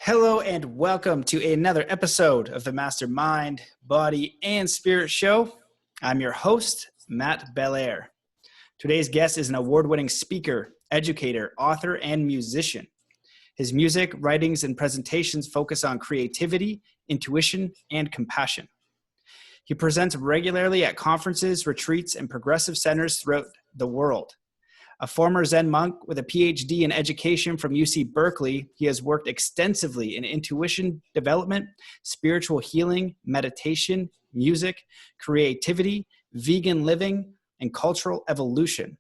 Hello and welcome to another episode of the Mastermind, Body, and Spirit Show. I'm your host, Matt Belair. Today's guest is an award-winning speaker, educator, author, and musician. His music, writings, and presentations focus on creativity, intuition, and compassion. He presents regularly at conferences, retreats, and progressive centers throughout the world. A former Zen monk with a Ph.D. in education from UC Berkeley, he has worked extensively in intuition development, spiritual healing, meditation, music, creativity, vegan living, and cultural evolution.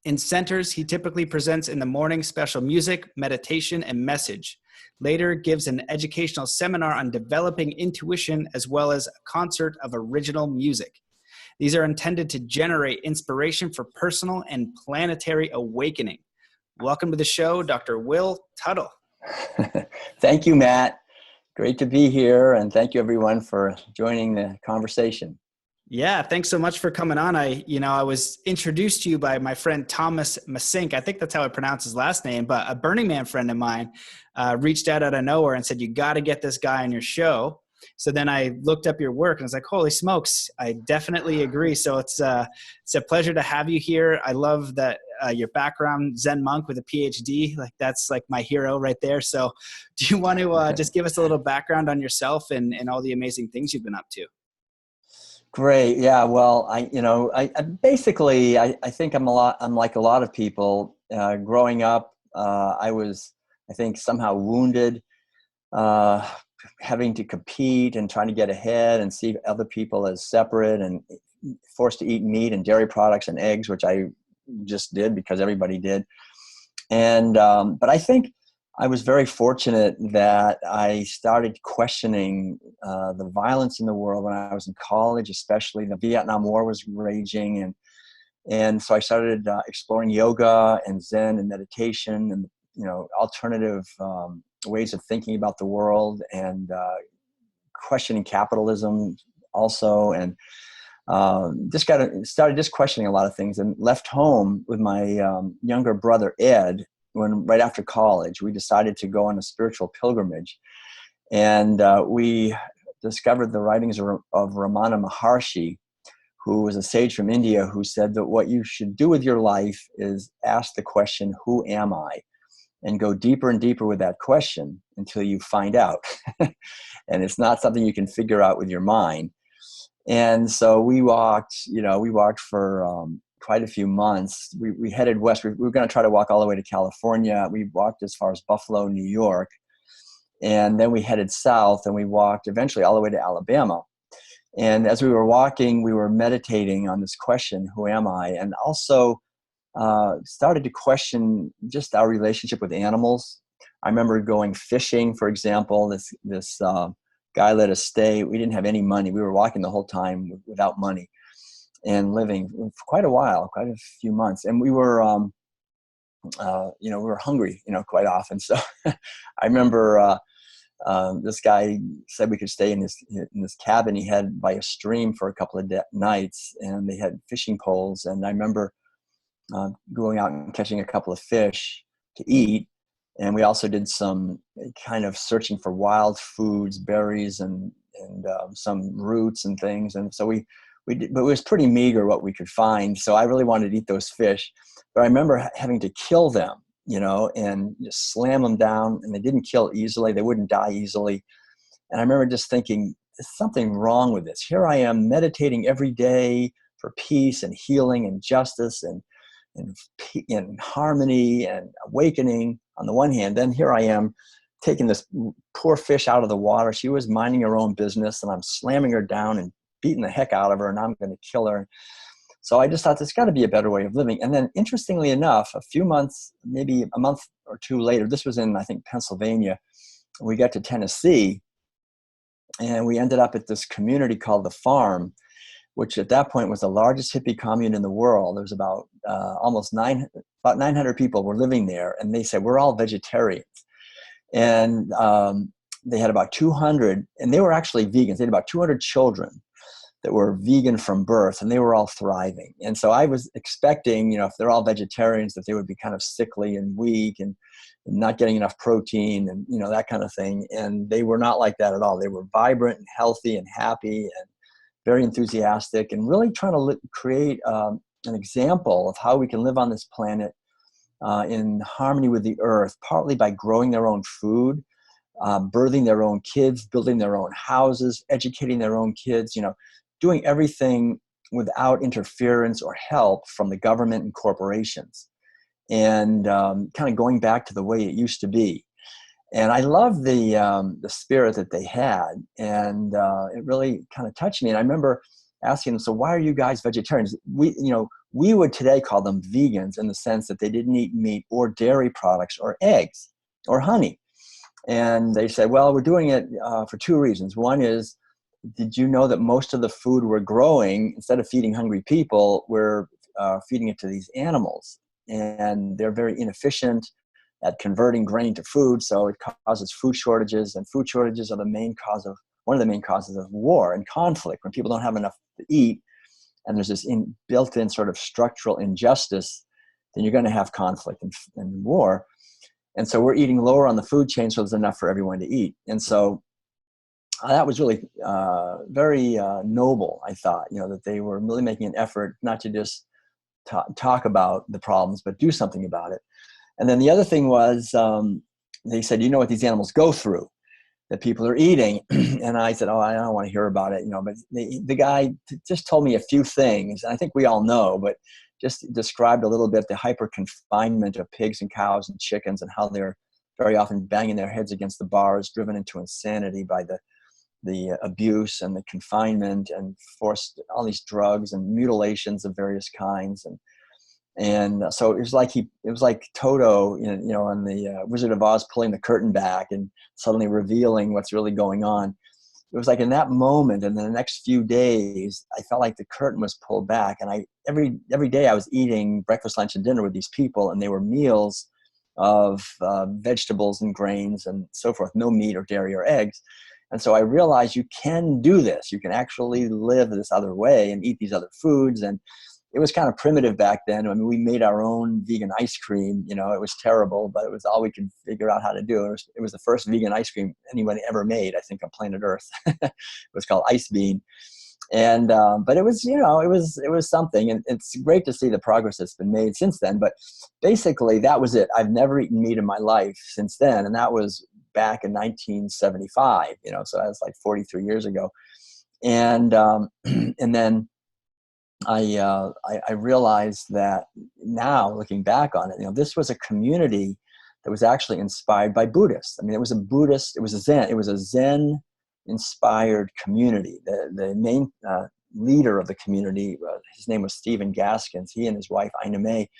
In centers, he typically presents in the morning special music, meditation, and message. Later, gives an educational seminar on developing intuition as well as a concert of original music. These are intended to generate inspiration for personal and planetary awakening. Welcome to the show, Dr. Will Tuttle. Thank you, Matt. Great to be here, and thank you, everyone, for joining the conversation. Yeah, thanks so much for coming on. I was introduced to you by my friend Thomas Masink. I think that's how I pronounce his last name, but a Burning Man friend of mine reached out of nowhere and said, you got to get this guy on your show. So then I looked up your work and I was like, holy smokes, I definitely agree. So it's a pleasure to have you here. I love that your background, Zen monk with a PhD, like that's like my hero right there. So do you want to just give us a little background on yourself and all the amazing things you've been up to? Great. Yeah. Well, I think I'm like a lot of people. Growing up, I was, I think, somehow wounded, having to compete and trying to get ahead and see other people as separate, and forced to eat meat and dairy products and eggs, which I just did because everybody did. And but I think I was very fortunate that I started questioning the violence in the world when I was in college. Especially the Vietnam War was raging, and so I started exploring yoga and Zen and meditation and alternative ways of thinking about the world, and questioning capitalism also, and started questioning a lot of things, and left home with my younger brother Ed. When right after college, we decided to go on a spiritual pilgrimage, and we discovered the writings of Ramana Maharshi, who was a sage from India, who said that what you should do with your life is ask the question, who am I? And go deeper and deeper with that question until you find out. And it's not something you can figure out with your mind. And so we walked for quite a few months. We headed west. We were going to try to walk all the way to California. We walked as far as Buffalo, New York. And then we headed south, and we walked eventually all the way to Alabama. And as we were walking, we were meditating on this question, who am I? And also started to question just our relationship with animals. I remember going fishing, for example. This guy let us stay. We didn't have any money. We were walking the whole time without money and living for quite a while, quite a few months. And we were, we were hungry, quite often. So I remember this guy said we could stay in this cabin he had by a stream for a couple of nights, and they had fishing poles. And I remember going out and catching a couple of fish to eat. And we also did some kind of searching for wild foods, berries, and some roots and things. And so we did, but it was pretty meager what we could find. So I really wanted to eat those fish, but I remember having to kill them, and just slam them down, and they didn't kill easily. They wouldn't die easily. And I remember just thinking, there's something wrong with this. Here I am meditating every day for peace and healing and justice and harmony and awakening on the one hand. Then here I am taking this poor fish out of the water. She was minding her own business, and I'm slamming her down and beating the heck out of her, and I'm going to kill her. So I just thought there's got to be a better way of living. And then interestingly enough, a few months, maybe a month or two later, this was in, I think, Pennsylvania, we got to Tennessee, and we ended up at this community called The Farm, which at that point was the largest hippie commune in the world. There was about 900 people were living there, and they said, we're all vegetarians. And they had about 200, and they were actually vegans. They had about 200 children that were vegan from birth, and they were all thriving. And so I was expecting, if they're all vegetarians, that they would be kind of sickly and weak and not getting enough protein and, that kind of thing. And they were not like that at all. They were vibrant and healthy and happy and very enthusiastic, and really trying to create an example of how we can live on this planet in harmony with the earth, partly by growing their own food, birthing their own kids, building their own houses, educating their own kids, doing everything without interference or help from the government and corporations, and kind of going back to the way it used to be. And I love the spirit that they had, and it really kind of touched me. And I remember asking them, "So why are you guys vegetarians?" We would today call them vegans in the sense that they didn't eat meat or dairy products or eggs or honey. And they said, "Well, we're doing it for two reasons. One is, did you know that most of the food we're growing, instead of feeding hungry people, we're feeding it to these animals, and they're very inefficient at converting grain to food, so it causes food shortages, and food shortages are one of the main causes of war and conflict. When people don't have enough to eat, and there's this built-in sort of structural injustice, then you're going to have conflict and war. And so we're eating lower on the food chain, so there's enough for everyone to eat." And so that was really very noble, I thought, that they were really making an effort not to just talk about the problems, but do something about it. And then the other thing was, they said, "You know what these animals go through that people are eating?" And I said, "Oh, I don't want to hear about it." But the guy just told me a few things, and I think we all know, but just described a little bit the hyper confinement of pigs and cows and chickens, and how they're very often banging their heads against the bars, driven into insanity by the abuse and the confinement, and forced all these drugs and mutilations of various kinds. And so it was like Toto, in the Wizard of Oz, pulling the curtain back and suddenly revealing what's really going on. It was like in that moment, and then the next few days, I felt like the curtain was pulled back. And every day I was eating breakfast, lunch, and dinner with these people, and they were meals of vegetables and grains and so forth, no meat or dairy or eggs. And so I realized you can do this. You can actually live this other way and eat these other foods. And it was kind of primitive back then. I mean, we made our own vegan ice cream. It was terrible, but it was all we could figure out how to do. It was the first vegan ice cream anyone ever made, I think, on planet Earth. It was called Ice Bean. And but it was, it was something. And it's great to see the progress that's been made since then. But basically, that was it. I've never eaten meat in my life since then. And that was back in 1975, so that was like 43 years ago. And and then I realized that now, looking back on it, this was a community that was actually inspired by Buddhists. I mean, it was a Zen inspired community. The main leader of the community, his name was Stephen Gaskins. He and his wife Ina May,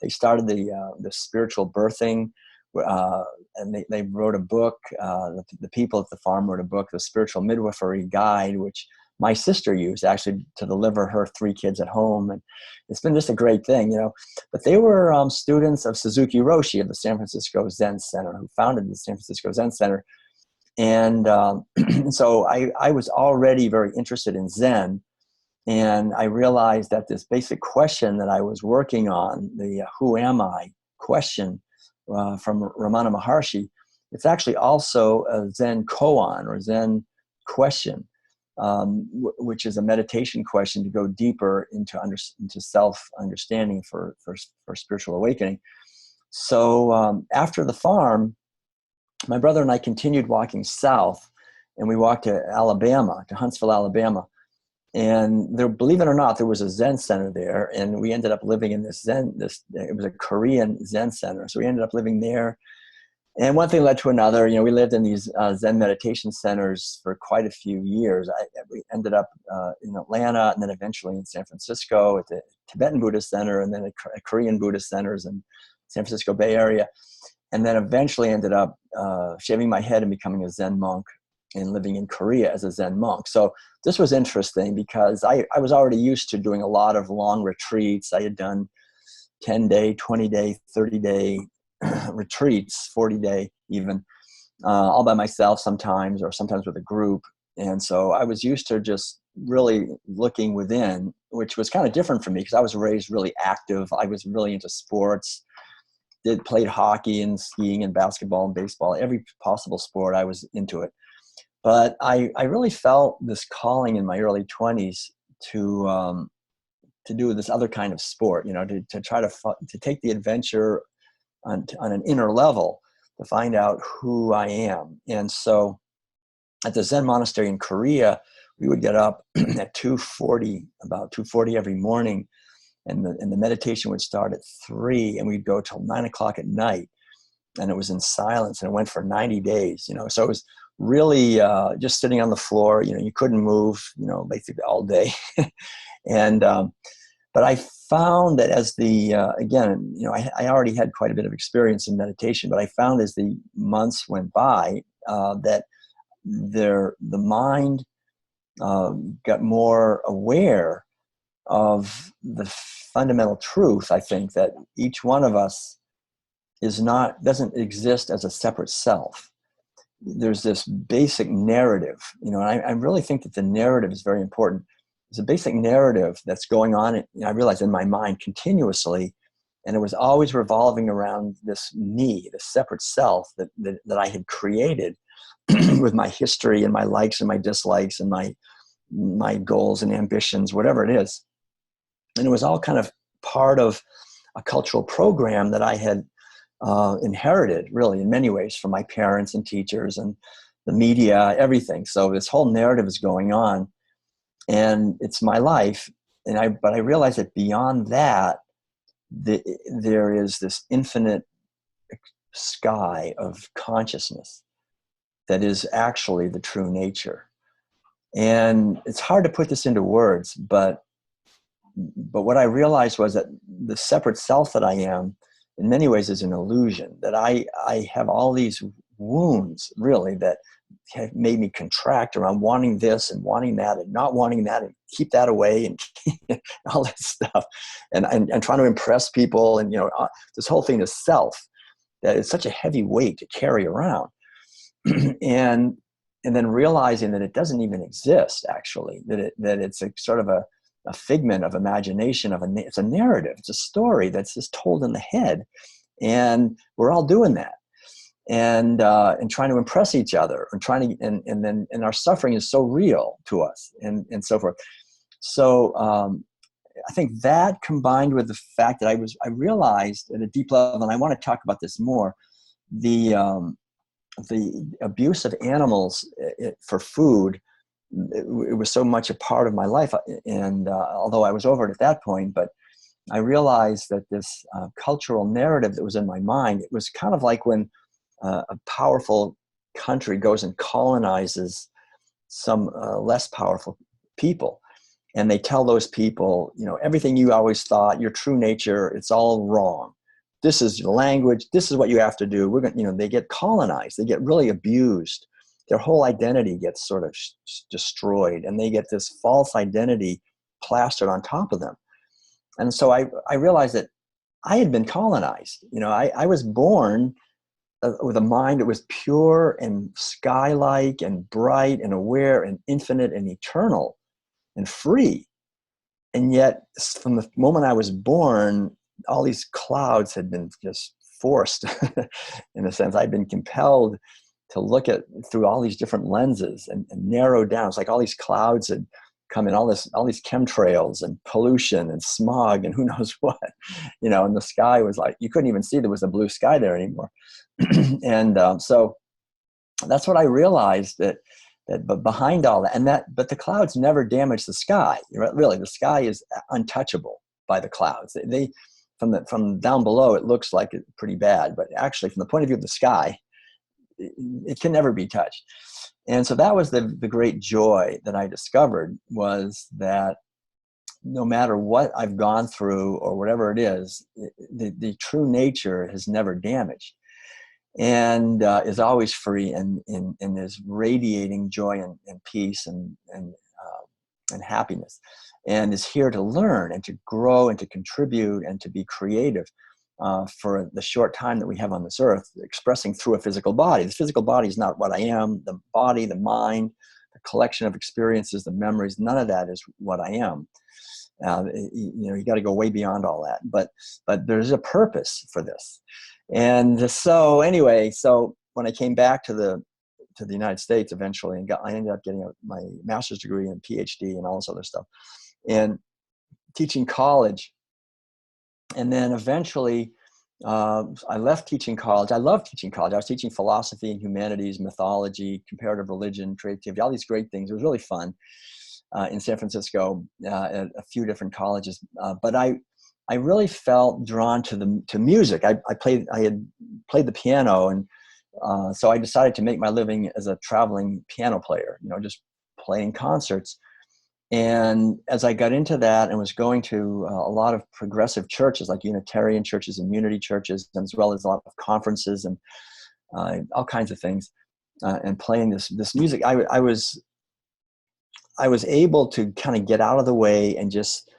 they started the spiritual birthing, and they wrote a book. The people at the farm wrote a book, The Spiritual Midwifery Guide, which my sister used actually to deliver her 3 kids at home. And it's been just a great thing, But they were students of Suzuki Roshi of the San Francisco Zen Center, who founded the San Francisco Zen Center. And so I was already very interested in Zen. And I realized that this basic question that I was working on, the who am I question from Ramana Maharshi, it's actually also a Zen koan, or Zen question. Which is a meditation question to go deeper into self-understanding for spiritual awakening. So after the farm, my brother and I continued walking south, and we walked to Alabama, to Huntsville, Alabama. And there, believe it or not, there was a Zen center there, and we ended up living in it was a Korean Zen center. So we ended up living there. And one thing led to another. We lived in these Zen meditation centers for quite a few years. We ended up in Atlanta, and then eventually in San Francisco at the Tibetan Buddhist Center, and then at Korean Buddhist centers in San Francisco Bay Area. And then eventually ended up shaving my head and becoming a Zen monk and living in Korea as a Zen monk. So this was interesting because I was already used to doing a lot of long retreats. I had done 10-day, 20-day, 30-day retreats, 40-day even, all by myself sometimes, or sometimes with a group. And so I was used to just really looking within, which was kind of different for me because I was raised really active. I was really into sports. played hockey and skiing and basketball and baseball, every possible sport. I was into it. But I really felt this calling in my early 20s to do this other kind of sport, to try to take the adventure on an inner level, to find out who I am. And so at the Zen monastery in Korea, we would get up at 2:40, about 2:40 every morning, and the meditation would start at 3, and we'd go till 9 o'clock at night, and it was in silence, and it went for 90 days. So it was really just sitting on the floor. You couldn't move, basically all day. And but I found that as again, I already had quite a bit of experience in meditation, but I found as the months went by that the mind got more aware of the fundamental truth. I think that each one of us doesn't exist as a separate self. There's this basic narrative, and I really think that the narrative is very important. There's a basic narrative that's going on, I realized, in my mind continuously, and it was always revolving around this me, the separate self that I had created with my history and my likes and my dislikes and my goals and ambitions, whatever it is. And it was all kind of part of a cultural program that I had inherited, really, in many ways, from my parents and teachers and the media, everything. So this whole narrative is going on, and it's my life. But I realized that beyond that, there is this infinite sky of consciousness that is actually the true nature. And it's hard to put this into words, but what I realized was that the separate self that I am, in many ways, is an illusion, that I have all these wounds, really, that have made me contract around wanting this and wanting that and not wanting that and keep that away and all that stuff. And trying to impress people. And, this whole thing is self, that is such a heavy weight to carry around. and then realizing that it doesn't even exist, actually, that it's a sort of a figment of imagination, it's a narrative, it's a story that's just told in the head, and we're all doing that, and trying to impress each other, and our suffering is so real to us, and so forth. So I think that, combined with the fact that I realized at a deep level, and I want to talk about this more, the abuse of animals for food. It was so much a part of my life, and although I was over it at that point, but I realized that this cultural narrative that was in my mind, it was kind of like when a powerful country goes and colonizes some less powerful people, and they tell those people, everything you always thought, your true nature, it's all wrong. This is your language. This is what you have to do. We're going, they get colonized. They get really abused. Their whole identity gets sort of destroyed, and they get this false identity plastered on top of them. And so I realized that I had been colonized. I was born with a mind that was pure and sky-like and bright and aware and infinite and eternal and free. And yet, from the moment I was born, all these clouds had been just forced, in a sense. I'd been compelled to look at through all these different lenses and narrow down. It's like all these clouds had come in, all these chemtrails and pollution and smog and who knows what, and the sky was like, you couldn't even see there was a blue sky there anymore. And so that's what I realized, but behind all that, but the clouds never damage the sky. Really, the sky is untouchable by the clouds. They from down below, it looks like it's pretty bad, but actually, from the point of view of the sky, it can never be touched. And so that was the great joy that I discovered, was that no matter what I've gone through or whatever it is, the true nature has never damaged, and is always free and is radiating joy and peace and happiness, and is here to learn and to grow and to contribute and to be creative. For the short time that we have on this earth, expressing through a physical body. The physical body is not what I am. The body, the mind, the collection of experiences, the memories, none of that is what I am. You got to go way beyond all that, but there's a purpose for this. And so anyway, so when I came back to the United States eventually, and I ended up getting my master's degree and Ph.D. and all this other stuff, and teaching college. And then eventually, I left teaching college. I loved teaching college. I was teaching philosophy and humanities, mythology, comparative religion, creativity, all these great things. It was really fun in San Francisco at a few different colleges. But I really felt drawn to music. I had played the piano, and so I decided to make my living as a traveling piano player. Just playing concerts. And as I got into that and was going to a lot of progressive churches, like Unitarian churches and Unity churches, as well as a lot of conferences and all kinds of things, and playing this music, I was able to kind of get out of the way and just,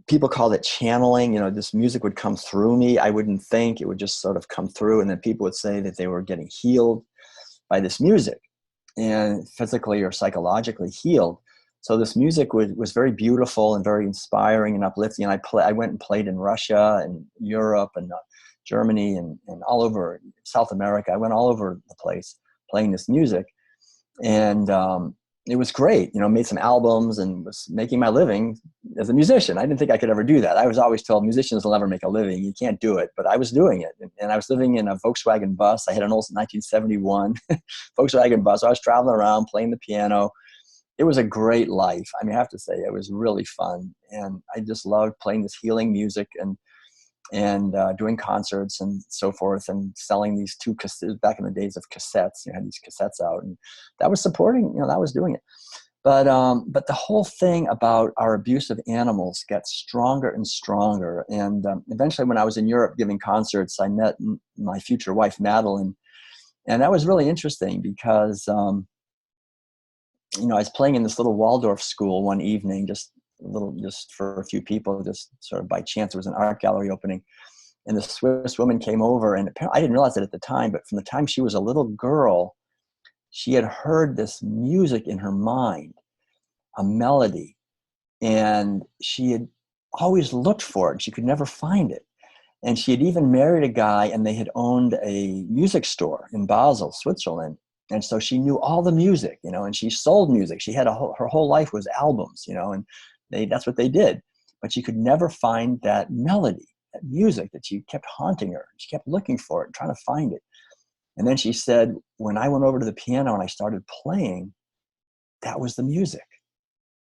people called it channeling. This music would come through me. I wouldn't think, it would just sort of come through, and then people would say that they were getting healed by this music, and physically or psychologically healed. So this music was very beautiful and very inspiring and uplifting. And I went and played in Russia and Europe and Germany and all over South America. I went all over the place playing this music. And it was great, made some albums and was making my living as a musician. I didn't think I could ever do that. I was always told musicians will never make a living. You can't do it. But I was doing it. And I was living in a Volkswagen bus. I had an old 1971 Volkswagen bus. I was traveling around playing the piano. It was a great life. I mean, I have to say, it was really fun. And I just loved playing this healing music and doing concerts and so forth, and selling these two cassettes back in the days of cassettes. You had these cassettes out, and that was supporting, that was doing it. But the whole thing about our abuse of animals gets stronger and stronger. And eventually, when I was in Europe giving concerts, I met my future wife, Madeline. And that was really interesting because, I was playing in this little Waldorf school one evening, just for a few people, just sort of by chance. It was an art gallery opening. And the Swiss woman came over, and apparently, I didn't realize it at the time, but from the time she was a little girl, she had heard this music in her mind, a melody, and she had always looked for it. She could never find it. And she had even married a guy, and they had owned a music store in Basel, Switzerland. And so she knew all the music, and she sold music. She had her whole life was albums, and that's what they did. But she could never find that melody, that music that she kept haunting her. She kept looking for it, trying to find it. And then she said, when I went over to the piano and I started playing, that was the music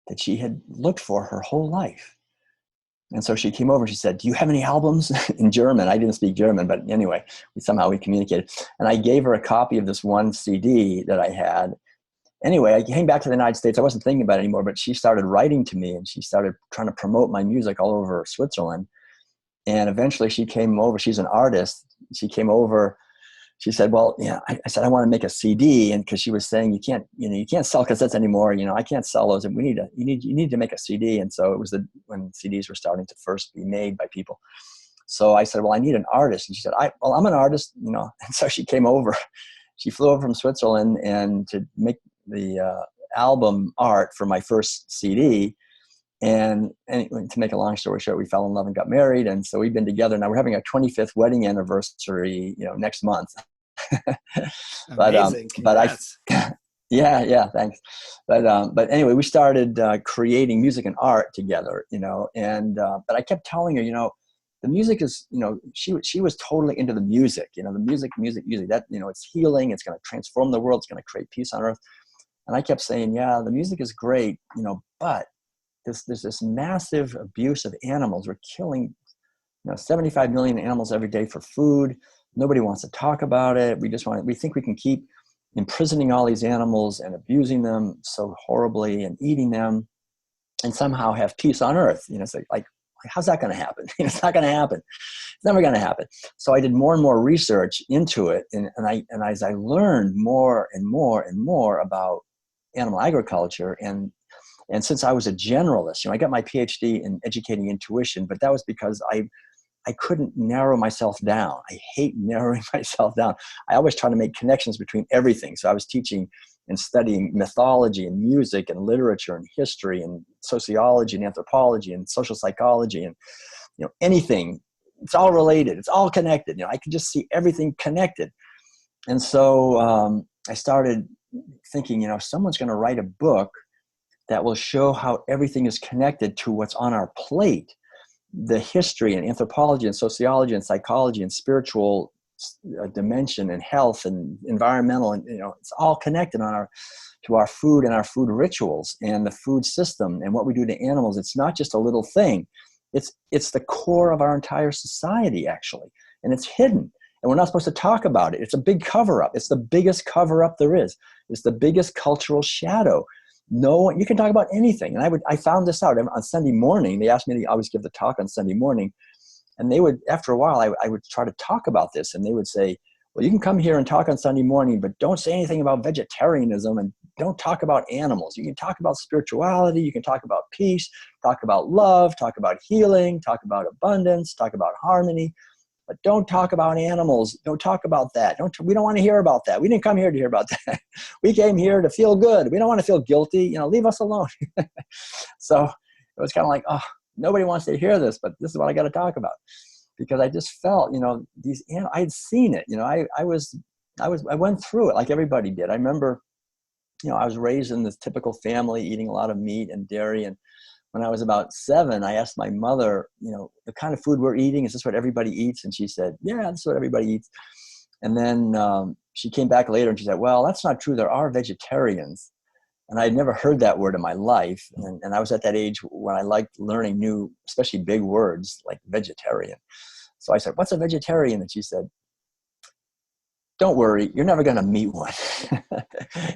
that she had looked for her whole life. And so she came over and she said, do you have any albums? In German. I didn't speak German, but anyway, we communicated. And I gave her a copy of this one CD that I had. Anyway, I came back to the United States. I wasn't thinking about it anymore, but she started writing to me, and she started trying to promote my music all over Switzerland. And eventually she came over. She's an artist. She came over. She said, well, I said, I want to make a CD. And because she was saying, you can't sell cassettes anymore. I can't sell those. And you need to make a CD. And so it was when CDs were starting to first be made by people. So I said, well, I need an artist. And she said, I'm an artist, And so she came over. She flew over from Switzerland and to make the album art for my first CD. And to make a long story short, we fell in love and got married. And so we've been together now. We're having our 25th wedding anniversary, next month. Amazing. Yeah, thanks. But anyway, we started creating music and art together, and but I kept telling her, the music is, she was totally into the music, the music that, it's healing. It's going to transform the world. It's going to create peace on earth. And I kept saying, yeah, the music is great, but there's this massive abuse of animals. We're killing 75 million animals every day for food. Nobody wants to talk about it. We think we can keep imprisoning all these animals and abusing them so horribly and eating them and somehow have peace on earth. It's like how's that going to happen? It's not going to happen. It's never going to happen. So I did more and more research into it. And as I learned more and more and more about animal agriculture, and since I was a generalist, I got my PhD in educating intuition, but that was because I couldn't narrow myself down. I hate narrowing myself down. I always try to make connections between everything. So I was teaching and studying mythology and music and literature and history and sociology and anthropology and social psychology and, anything. It's all related. It's all connected. I could just see everything connected. And so I started thinking, if someone's going to write a book that will show how everything is connected to what's on our plate, the history and anthropology and sociology and psychology and spiritual dimension and health and environmental, and it's all connected to our food and our food rituals and the food system and what we do to animals. It's not just a little thing. It's the core of our entire society, actually, and it's hidden, and we're not supposed to talk about it. It's a big cover-up. It's the biggest cover-up there is. It's the biggest cultural shadow. No, you can talk about anything. And I found this out on Sunday morning. They asked me to always give the talk on Sunday morning. And they would, after a while, I would try to talk about this. And they would say, well, you can come here and talk on Sunday morning, but don't say anything about vegetarianism and don't talk about animals. You can talk about spirituality. You can talk about peace, talk about love, talk about healing, talk about abundance, talk about harmony. But don't talk about animals. Don't talk about that. We don't want to hear about that. We didn't come here to hear about that. We came here to feel good. We don't want to feel guilty. Leave us alone. So it was kind of like, oh, nobody wants to hear this, but this is what I got to talk about, because I just felt, I had seen it. I went through it like everybody did. I remember, I was raised in this typical family, eating a lot of meat and dairy. And when I was about 7, I asked my mother, the kind of food we're eating, is this what everybody eats? And she said, yeah, this is what everybody eats. And then she came back later and she said, well, that's not true. There are vegetarians. And I'd never heard that word in my life. And I was at that age when I liked learning new, especially big words like vegetarian. So I said, what's a vegetarian? And she said, don't worry, you're never going to meet one.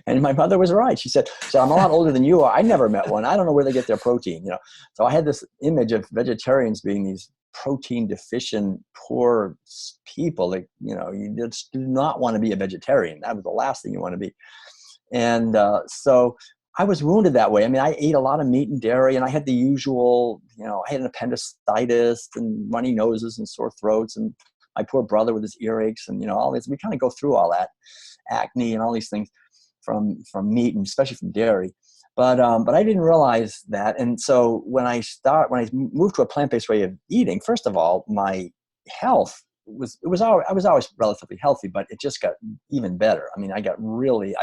And my mother was right. She said, so I'm a lot older than you are. I never met one. I don't know where they get their protein. So I had this image of vegetarians being these protein deficient, poor people that, you just do not want to be a vegetarian. That was the last thing you want to be. And so I was wounded that way. I mean, I ate a lot of meat and dairy, and I had the usual, I had an appendicitis and runny noses and sore throats, and my poor brother with his earaches and, all this. We kind of go through all that, acne and all these things from meat and especially from dairy. But I didn't realize that. And so when I moved to a plant-based way of eating, first of all, my health I was always relatively healthy, but it just got even better. I mean, I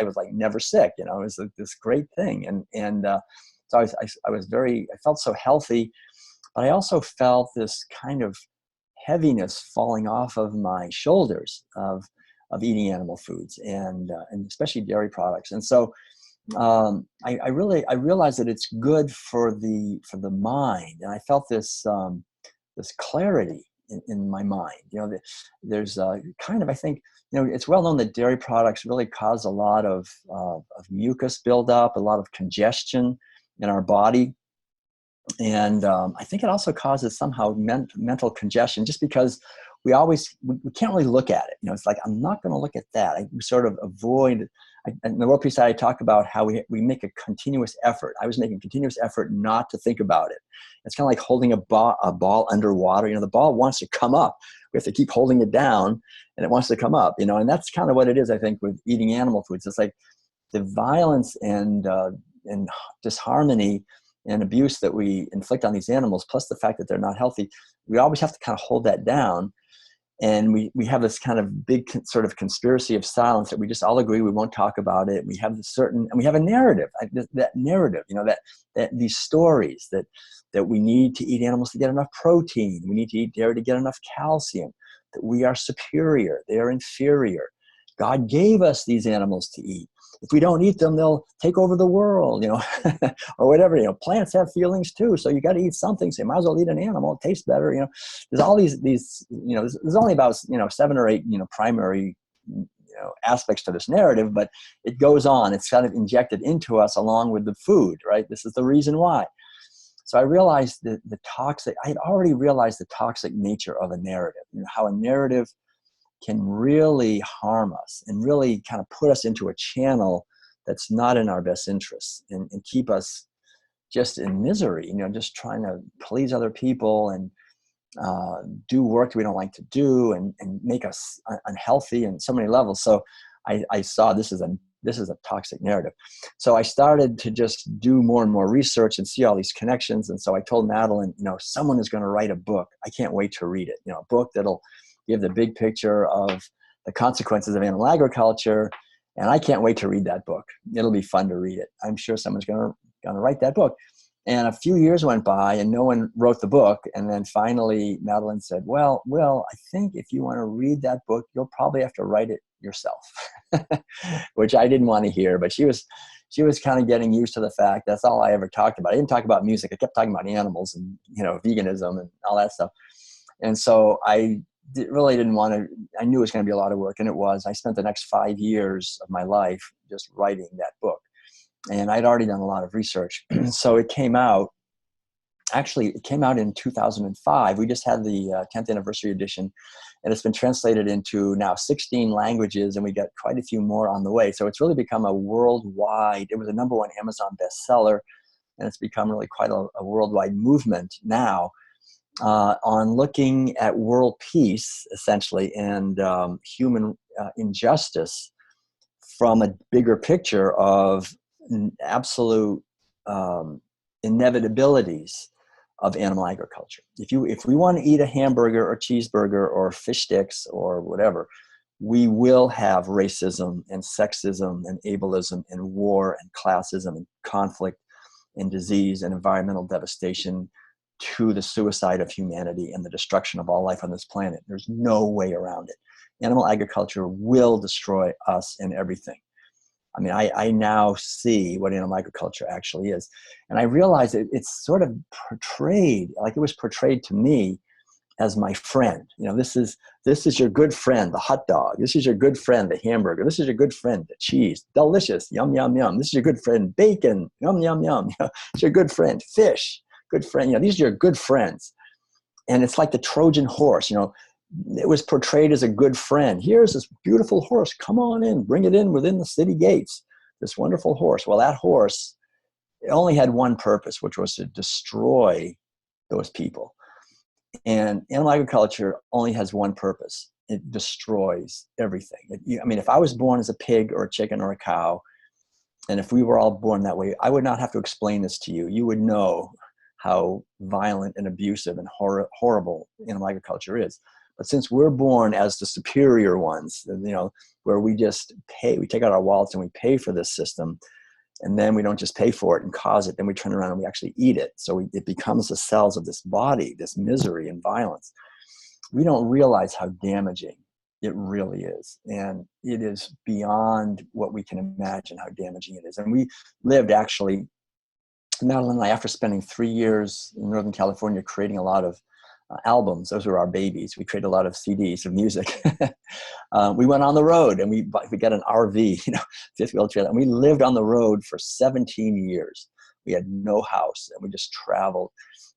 was like never sick, it was like this great thing. And so I felt so healthy, but I also felt this kind of heaviness falling off of my shoulders of eating animal foods and especially dairy products. And so I realized that it's good for the mind, and I felt this clarity in my mind. There's kind of, I think, it's well known that dairy products really cause a lot of mucus buildup, a lot of congestion in our body. And I think it also causes somehow mental congestion, just because we can't really look at it. It's like, I'm not going to look at that. I sort of avoid. In the World Peace Society, I talk about how we make a continuous effort. I was making a continuous effort not to think about it. It's kind of like holding a ball underwater. The ball wants to come up. We have to keep holding it down, and it wants to come up. And that's kind of what it is, I think, with eating animal foods. It's like the violence and disharmony and abuse that we inflict on these animals, plus the fact that they're not healthy. We always have to kind of hold that down. And we have this kind of big sort of conspiracy of silence that we just all agree we won't talk about it. We have and we have a narrative, that narrative, that these stories that we need to eat animals to get enough protein. We need to eat dairy to get enough calcium, that we are superior, they are inferior. God gave us these animals to eat. If we don't eat them, they'll take over the world, or whatever. Plants have feelings too, so you got to eat something. So you might as well eat an animal; it tastes better. There's all these. There's only about 7 or 8 primary aspects to this narrative, but it goes on. It's kind of injected into us along with the food, right? This is the reason why. So I realized that I had already realized the toxic nature of a narrative. How a narrative can really harm us and really kind of put us into a channel that's not in our best interests, and keep us just in misery, just trying to please other people and do work that we don't like to do, and make us unhealthy in so many levels. So I saw this is a toxic narrative. So I started to just do more and more research and see all these connections. And so I told Madeline, someone is going to write a book. I can't wait to read it. A book that'll give the big picture of the consequences of animal agriculture. And I can't wait to read that book. It'll be fun to read it. I'm sure someone's going to write that book. And a few years went by and no one wrote the book. And then finally, Madeline said, well, Will, I think if you want to read that book, you'll probably have to write it yourself, which I didn't want to hear. But she was kind of getting used to the fact that's all I ever talked about. I didn't talk about music. I kept talking about animals and, veganism and all that stuff. And so I really didn't want to, I knew it was going to be a lot of work, and it was. I spent the next 5 years of my life just writing that book. And I'd already done a lot of research. So it came out in 2005. We just had the 10th anniversary edition, and it's been translated into now 16 languages, and we got quite a few more on the way. So it's really become a worldwide, it was a #1 Amazon bestseller, and it's become really quite a worldwide movement now on looking at world peace, essentially, and human injustice from a bigger picture of absolute inevitabilities of animal agriculture. If we want to eat a hamburger or cheeseburger or fish sticks or whatever, we will have racism and sexism and ableism and war and classism and conflict and disease and environmental devastation to the suicide of humanity and the destruction of all life on this planet. There's no way around it. Animal agriculture will destroy us and everything. I mean, I now see what animal agriculture actually is. And I realize it's sort of portrayed, like it was portrayed to me as my friend. This is your good friend, the hot dog. This is your good friend, the hamburger. This is your good friend, the cheese. Delicious, yum, yum, yum. This is your good friend, bacon, yum, yum, yum. It's your good friend, fish, good friend. These are your good friends. And it's like the Trojan horse, it was portrayed as a good friend. Here's this beautiful horse. Come on in, bring it in within the city gates. This wonderful horse. Well, that horse, it only had one purpose, which was to destroy those people. And animal agriculture only has one purpose. It destroys everything. If I was born as a pig or a chicken or a cow, and if we were all born that way, I would not have to explain this to you. You would know how violent and abusive and horrible animal agriculture is. But since we're born as the superior ones, where we just pay, we take out our wallets and we pay for this system, and then we don't just pay for it and cause it, then we turn around and we actually eat it. So it becomes the cells of this body, this misery and violence. We don't realize how damaging it really is. And it is beyond what we can imagine how damaging it is. And we lived actually, Madeline and I, after spending 3 years in Northern California creating a lot of albums, those were our babies. We created a lot of CDs of music. We went on the road and we got an RV, fifth wheel trailer, and we lived on the road for 17 years. We had no house and we just traveled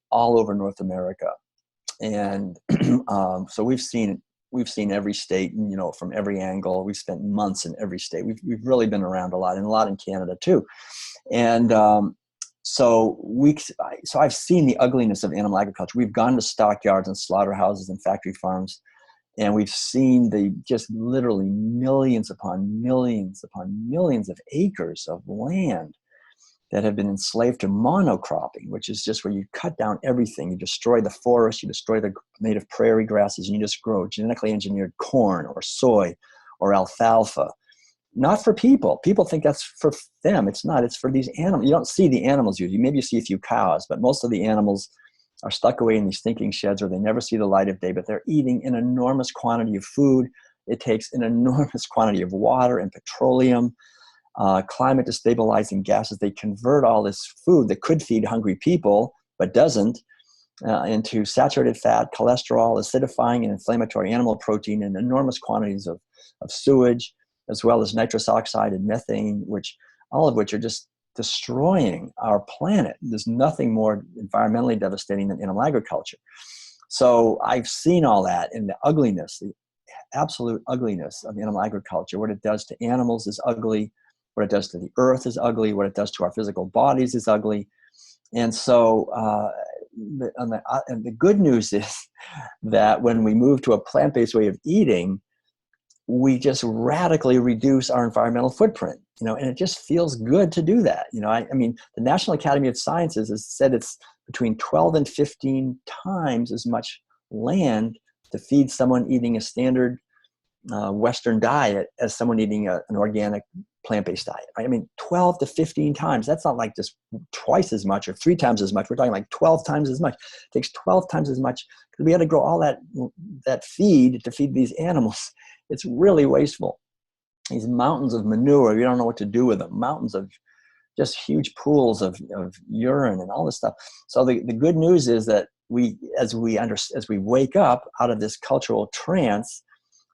all over North America. And so we've seen every state, from every angle. We've spent months in every state. We've really been around a lot, and a lot in Canada too. And So I've seen the ugliness of animal agriculture. We've gone to stockyards and slaughterhouses and factory farms, and we've seen the just literally millions upon millions of acres of land that have been enslaved to monocropping, which is just where you cut down everything. You destroy the forest, you destroy the native prairie grasses, and you just grow genetically engineered corn or soy or alfalfa. Not for people. People think that's for them. It's not. It's for these animals. You don't see the animals usually. Maybe you see a few cows, but most of the animals are stuck away in these stinking sheds, or they never see the light of day, but they're eating an enormous quantity of food. It takes an enormous quantity of water and petroleum, climate destabilizing gases. They convert all this food that could feed hungry people, but doesn't, into saturated fat, cholesterol, acidifying and inflammatory animal protein, and enormous quantities of sewage, as well as nitrous oxide and methane, all of which are just destroying our planet. There's nothing more environmentally devastating than animal agriculture. So I've seen all that, and the ugliness, the absolute ugliness of animal agriculture. What it does to animals is ugly. What it does to the earth is ugly. What it does to our physical bodies is ugly. And so and the good news is that when we move to a plant-based way of eating, we just radically reduce our environmental footprint, and it just feels good to do that. I mean, the National Academy of Sciences has said it's between 12 and 15 times as much land to feed someone eating a standard Western diet as someone eating an organic plant-based diet, right? I mean, 12 to 15 times. That's not like just twice as much or 3 times as much. We're talking like 12 times as much. It takes 12 times as much because we had to grow all that feed to feed these animals. It's really wasteful. These mountains of manure, you don't know what to do with them. Mountains of just huge pools of urine and all this stuff. So the good news is that as we wake up out of this cultural trance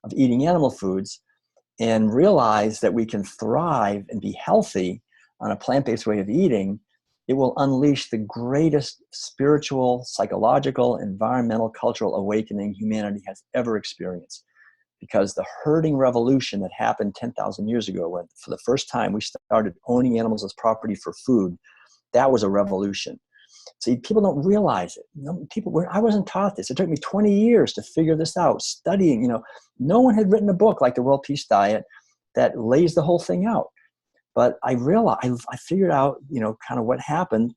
of eating animal foods and realize that we can thrive and be healthy on a plant-based way of eating, it will unleash the greatest spiritual, psychological, environmental, cultural awakening humanity has ever experienced. Because the herding revolution that happened 10,000 years ago, when for the first time we started owning animals as property for food, that was a revolution. See, people don't realize it. I wasn't taught this. It took me 20 years to figure this out, studying. No one had written a book like the World Peace Diet that lays the whole thing out. But I realized, I figured out, kind of what happened,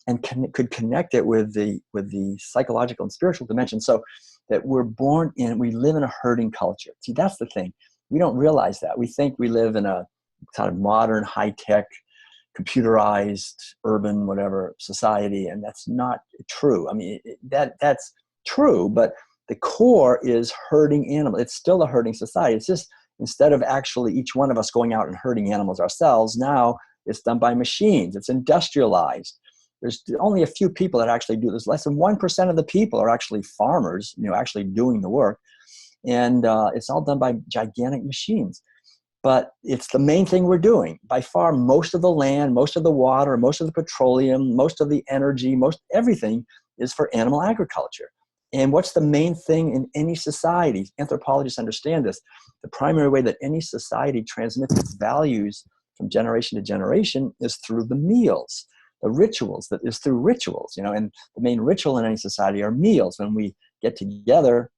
and could connect it with the psychological and spiritual dimension. So that we live in a herding culture. See, that's the thing. We don't realize that. We think we live in a kind of modern, high-tech, computerized, urban, whatever society, and that's not true. I mean, that's true, but the core is herding animals. It's still a herding society. It's just, instead of actually each one of us going out and herding animals ourselves, now it's done by machines. It's industrialized. There's only a few people that actually do this. Less than 1% of the people are actually farmers, actually doing the work. And it's all done by gigantic machines. But it's the main thing we're doing. By far, most of the land, most of the water, most of the petroleum, most of the energy, most everything is for animal agriculture. And what's the main thing in any society? Anthropologists understand this. The primary way that any society transmits its values from generation to generation is through the meals. The rituals, that is through rituals, and the main ritual in any society are meals. When we get together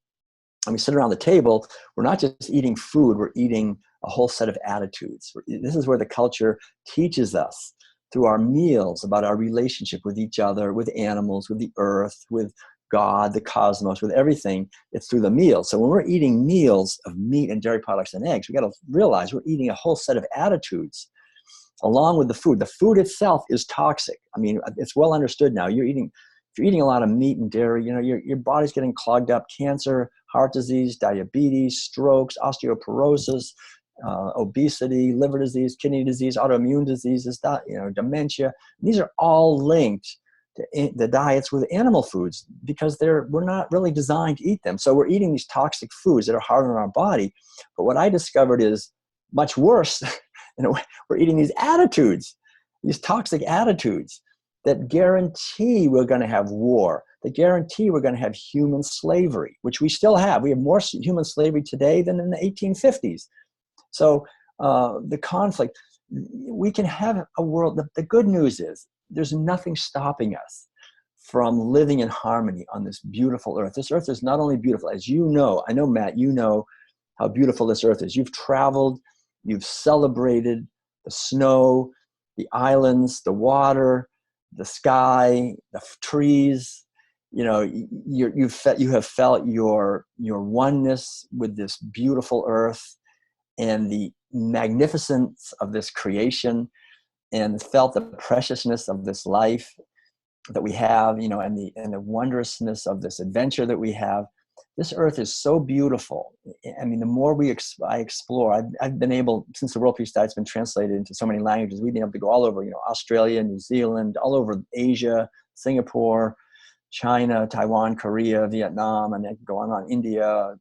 and we sit around the table, we're not just eating food, we're eating a whole set of attitudes. This is where the culture teaches us through our meals about our relationship with each other, with animals, with the earth, with God, the cosmos, with everything. It's through the meals. So when we're eating meals of meat and dairy products and eggs, we got to realize we're eating a whole set of attitudes along with the food. The food itself is toxic. I mean, it's well understood now. If you're eating a lot of meat and dairy, your body's getting clogged up. Cancer, heart disease, diabetes, strokes, osteoporosis, obesity, liver disease, kidney disease, autoimmune diseases, dementia. These are all linked to the diets with animal foods because we're not really designed to eat them. So we're eating these toxic foods that are hard on our body. But what I discovered is much worse. We're eating these attitudes, these toxic attitudes that guarantee we're going to have war, that guarantee we're going to have human slavery, which we still have. We have more human slavery today than in the 1850s. So the conflict, we can have a world. The good news is there's nothing stopping us from living in harmony on this beautiful earth. This earth is not only beautiful, as you know, I know, Matt, you know how beautiful this earth is. You've traveled, you've celebrated the snow, the islands, the water, the sky, the trees. You have felt your oneness with this beautiful earth and the magnificence of this creation, and felt the preciousness of this life that we have, and the wondrousness of this adventure that we have. This earth is so beautiful. I mean, the more I explore, I've been able, since the World Peace Diet's been translated into so many languages, we've been able to go all over, Australia, New Zealand, all over Asia, Singapore, China, Taiwan, Korea, Vietnam, and I can go on, India,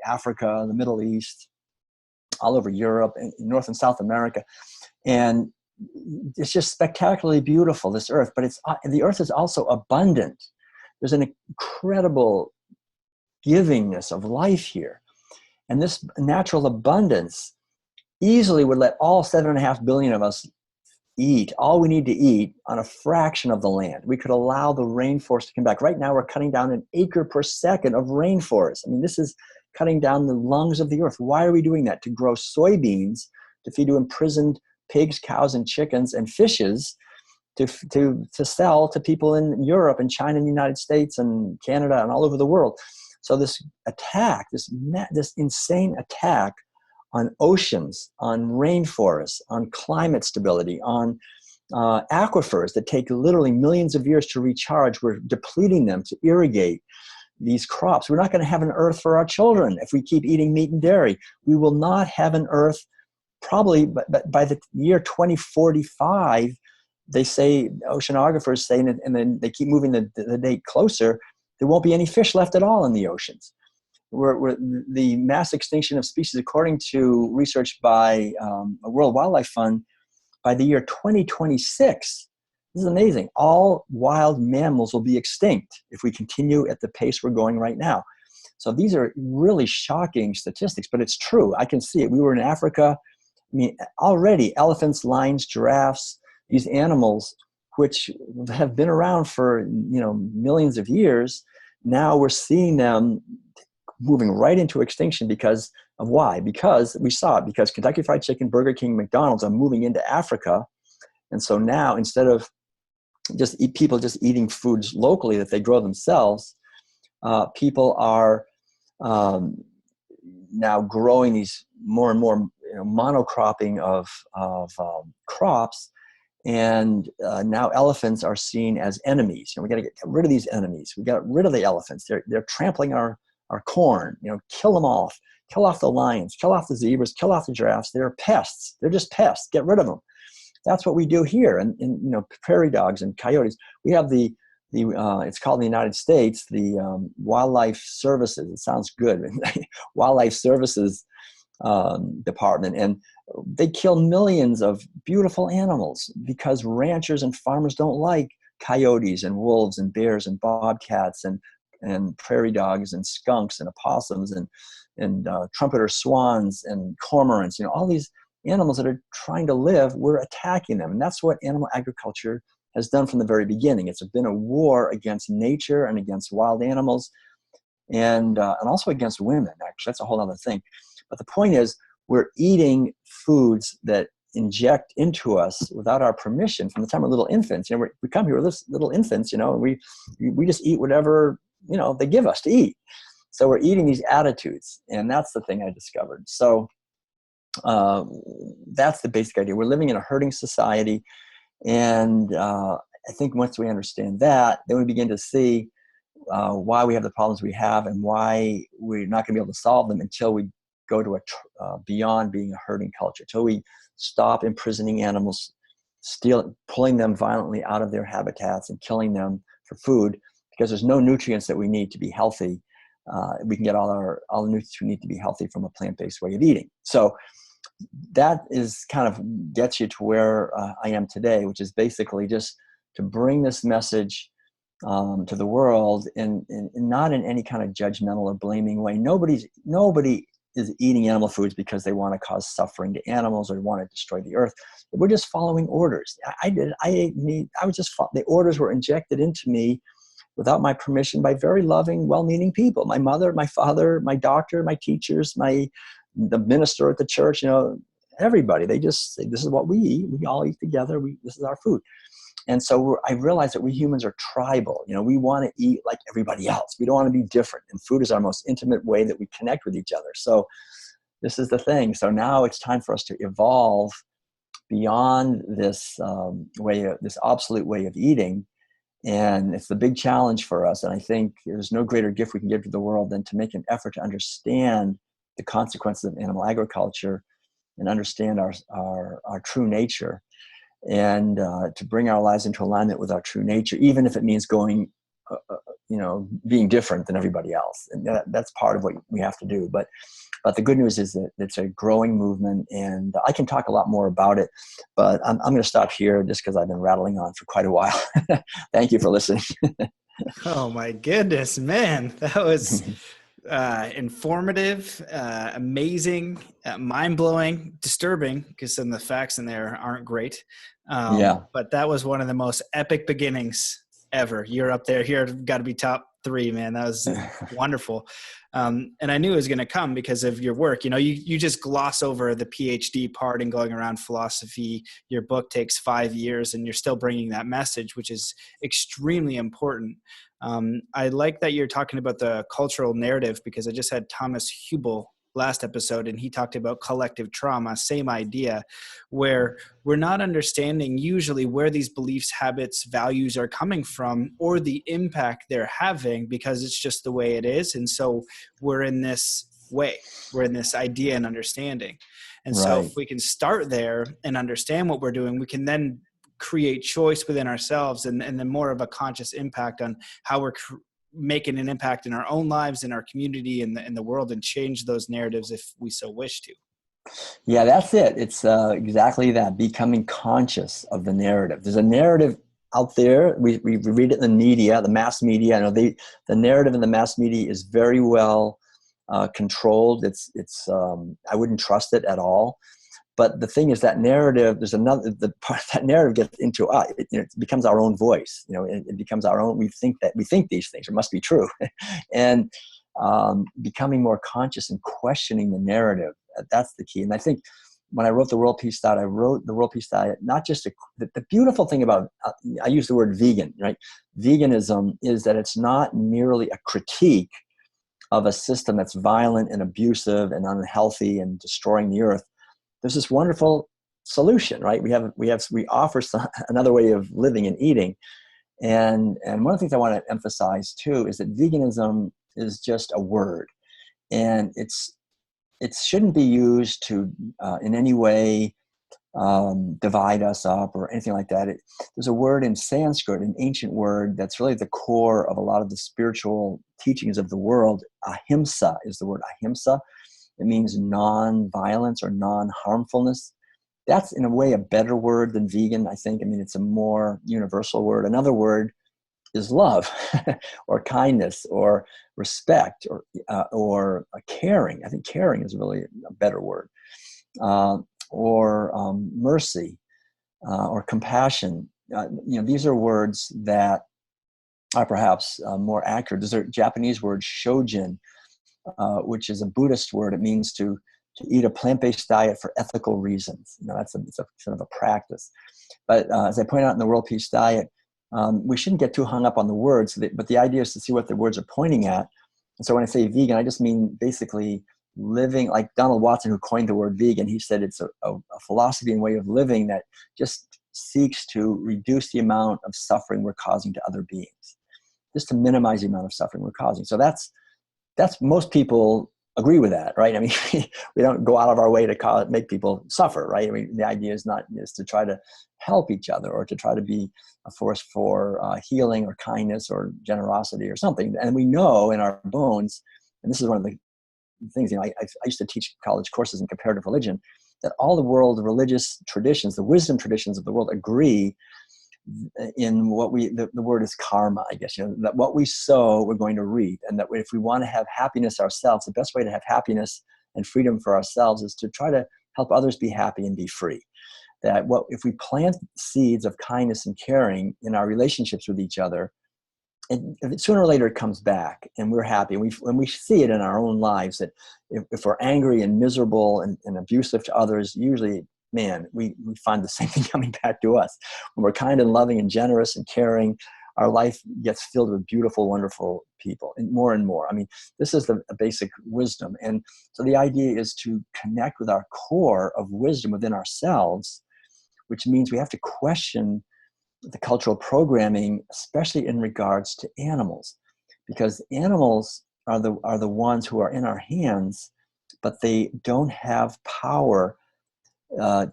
Africa, the Middle East, all over Europe, and North and South America. And it's just spectacularly beautiful, this earth, but the earth is also abundant. There's an incredible givingness of life here. And this natural abundance easily would let all 7.5 billion of us eat all we need to eat on a fraction of the land. We could allow the rainforest to come back. Right now, we're cutting down an acre per second of rainforest. I mean, this is cutting down the lungs of the earth. Why are we doing that? To grow soybeans, to feed to imprisoned pigs, cows, and chickens and fishes, to sell to people in Europe and China and the United States and Canada and all over the world. So this attack, this insane attack on oceans, on rainforests, on climate stability, on aquifers that take literally millions of years to recharge. We're depleting them to irrigate these crops. We're not going to have an earth for our children if we keep eating meat and dairy. We will not have an earth probably by the year 2045. They say, oceanographers say, and then they keep moving the date closer, there won't be any fish left at all in the oceans. The mass extinction of species, according to research by a World Wildlife Fund, by the year 2026, this is amazing, all wild mammals will be extinct if we continue at the pace we're going right now. So these are really shocking statistics, but it's true. I can see it. We were in Africa. I mean, already elephants, lions, giraffes, these animals which have been around for millions of years, now we're seeing them moving right into extinction because of why? Because we saw it, because Kentucky Fried Chicken, Burger King, McDonald's are moving into Africa. And so now instead of people just eating foods locally that they grow themselves, people are now growing these more and more monocropping of crops. And now elephants are seen as enemies. We got to get rid of these enemies. We got rid of the elephants. They're trampling our corn. Kill them off. Kill off the lions. Kill off the zebras. Kill off the giraffes. They're pests. They're just pests. Get rid of them. That's what we do here. And prairie dogs and coyotes. We have it's called in the United States the Wildlife Services. It sounds good. Wildlife Services Department, and they kill millions of beautiful animals because ranchers and farmers don't like coyotes and wolves and bears and bobcats and prairie dogs and skunks and opossums and trumpeter swans and cormorants. All these animals that are trying to live, we're attacking them, and that's what animal agriculture has done from the very beginning. It's been a war against nature and against wild animals, and also against women. Actually, that's a whole other thing. But the point is, we're eating foods that inject into us without our permission from the time we're little infants. We come here with little infants, and we just eat whatever, they give us to eat. So we're eating these attitudes, and that's the thing I discovered. So that's the basic idea. We're living in a herding society, and I think once we understand that, then we begin to see why we have the problems we have and why we're not going to be able to solve them until we go to beyond being a herding culture, till we stop imprisoning animals, pulling them violently out of their habitats and killing them for food, because there's no nutrients that we need to be healthy. We can get all the nutrients we need to be healthy from a plant-based way of eating. So that is kind of gets you to where I am today, which is basically just to bring this message to the world, and not in any kind of judgmental or blaming way. Nobody is eating animal foods because they want to cause suffering to animals or want to destroy the earth. We're just following orders. The orders were injected into me without my permission by very loving, well-meaning people. My mother, my father, my doctor, my teachers, the minister at the church, everybody. They just say, this is what we eat. We all eat together. This is our food. And so I realized that we humans are tribal. We want to eat like everybody else. We don't want to be different. And food is our most intimate way that we connect with each other. So this is the thing. So now it's time for us to evolve beyond this this obsolete way of eating. And it's the big challenge for us. And I think there's no greater gift we can give to the world than to make an effort to understand the consequences of animal agriculture and understand our true nature, and to bring our lives into alignment with our true nature, even if it means going, being different than everybody else. And that's part of what we have to do. But the good news is that it's a growing movement, and I can talk a lot more about it, but I'm going to stop here just because I've been rattling on for quite a while. Thank you for listening. Oh my goodness, man. That was informative, amazing, mind-blowing, disturbing, because some of the facts in there aren't great. Yeah. But that was one of the most epic beginnings ever. You're up there. You're got to be top 3, man. That was wonderful. And I knew it was going to come because of your work. You just gloss over the PhD part and going around philosophy. Your book takes 5 years and you're still bringing that message, which is extremely important. I like that you're talking about the cultural narrative, because I just had Thomas Hubl last episode, and he talked about collective trauma, same idea, where we're not understanding usually where these beliefs, habits, values are coming from, or the impact they're having, because it's just the way it is. And so we're in this way, we're in this idea and understanding. And so if we can start there and understand what we're doing, we can then create choice within ourselves, and then more of a conscious impact on how we're making an impact in our own lives, in our community, in the world, and change those narratives if we so wish to. Yeah, that's it. It's exactly that, becoming conscious of the narrative. There's a narrative out there. We read it in the media, the mass media. I know the narrative in the mass media is very well controlled. It's I wouldn't trust it at all. But the thing is, that narrative, there's another, the part that narrative gets into us, it becomes our own voice. It becomes our own. We think these things, it must be true. And becoming more conscious and questioning the narrative, that's the key. And I think when I wrote the World Peace Diet, I wrote the World Peace Diet, not just the beautiful thing about, I use the word vegan, right? Veganism is that it's not merely a critique of a system that's violent and abusive and unhealthy and destroying the earth. There's this wonderful solution, right? We offer another way of living and eating. And one of the things I want to emphasize too is that veganism is just a word, and it shouldn't be used to in any way divide us up or anything like that. There's a word in Sanskrit, an ancient word that's really the core of a lot of the spiritual teachings of the world. Ahimsa is the word, ahimsa. It means non-violence or non-harmfulness. That's in a way a better word than vegan, I think. I mean, it's a more universal word. Another word is love or kindness or respect or caring. I think caring is really a better word. Or mercy or compassion. These are words that are perhaps more accurate. There's a Japanese word, shojin, which is a Buddhist word. It means to eat a plant-based diet for ethical reasons. It's a sort of a practice. But as I point out in the World Peace Diet, we shouldn't get too hung up on the words, but the idea is to see what the words are pointing at. And so when I say vegan, I just mean basically living like Donald Watson, who coined the word vegan. He said it's a philosophy and way of living that just seeks to reduce the amount of suffering we're causing to other beings, just to minimize the amount of suffering we're causing. So that's most people agree with that, right? I mean, we don't go out of our way to make people suffer, right? I mean, the idea is to try to help each other or to try to be a force for healing or kindness or generosity or something. And we know in our bones, and this is one of the things, I used to teach college courses in comparative religion, that all the world religious traditions, the wisdom traditions of the world agree in what the word is karma, I guess, that what we sow, we're going to reap. And that if we want to have happiness ourselves, the best way to have happiness and freedom for ourselves is to try to help others be happy and be free. That if we plant seeds of kindness and caring in our relationships with each other, and sooner or later it comes back and we're happy. And we see it in our own lives that if we're angry and miserable and abusive to others, usually, man, we find the same thing coming back to us. When we're kind and loving and generous and caring, our life gets filled with beautiful, wonderful people, and more and more. I mean, this is the basic wisdom. And so the idea is to connect with our core of wisdom within ourselves, which means we have to question the cultural programming, especially in regards to animals, because animals are the ones who are in our hands, but they don't have power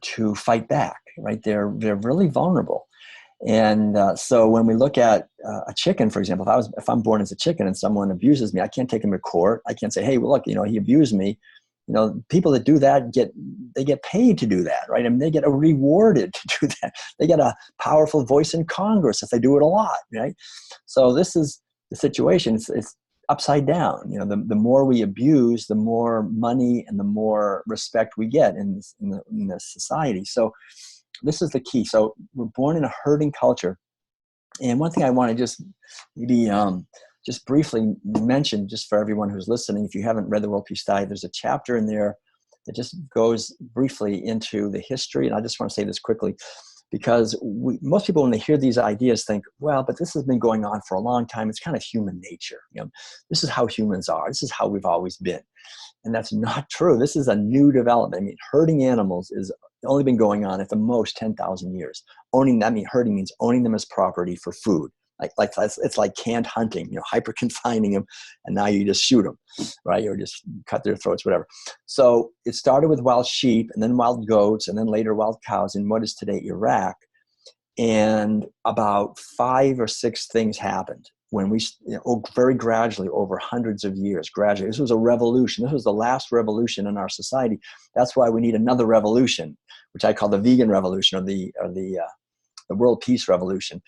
to fight back, right? They're really vulnerable. And so when we look at a chicken, for example, if I'm born as a chicken and someone abuses me, I can't take him to court. I can't say, hey, well, look, he abused me. People that do that get paid to do that, right? I mean, they get rewarded to do that. They get a powerful voice in Congress if they do it a lot, right? So this is the situation. upside down. You know, the more we abuse, the more money and the more respect we get in this society. So this is the key. So we're born in a herding culture. And one thing I want to just maybe just briefly mention, just for everyone who's listening, if you haven't read The World Peace Diet, there's a chapter in there that just goes briefly into the history. And I just want to say this quickly, because most people, when they hear these ideas, think, well, but this has been going on for a long time. It's kind of human nature. You know, this is how humans are. This is how we've always been. And that's not true. This is a new development. I mean, herding animals is only been going on at the most 10,000 years. Herding means owning them as property for food. It's like canned hunting, you know, hyper confining them, and now you just shoot them, right? Or just cut their throats, whatever. So it started with wild sheep, and then wild goats, and then later wild cows in what is today Iraq. And about 5 or 6 things happened when we, very gradually over hundreds of years, gradually. This was a revolution. This was the last revolution in our society. That's why we need another revolution, which I call the vegan revolution, or the world peace revolution.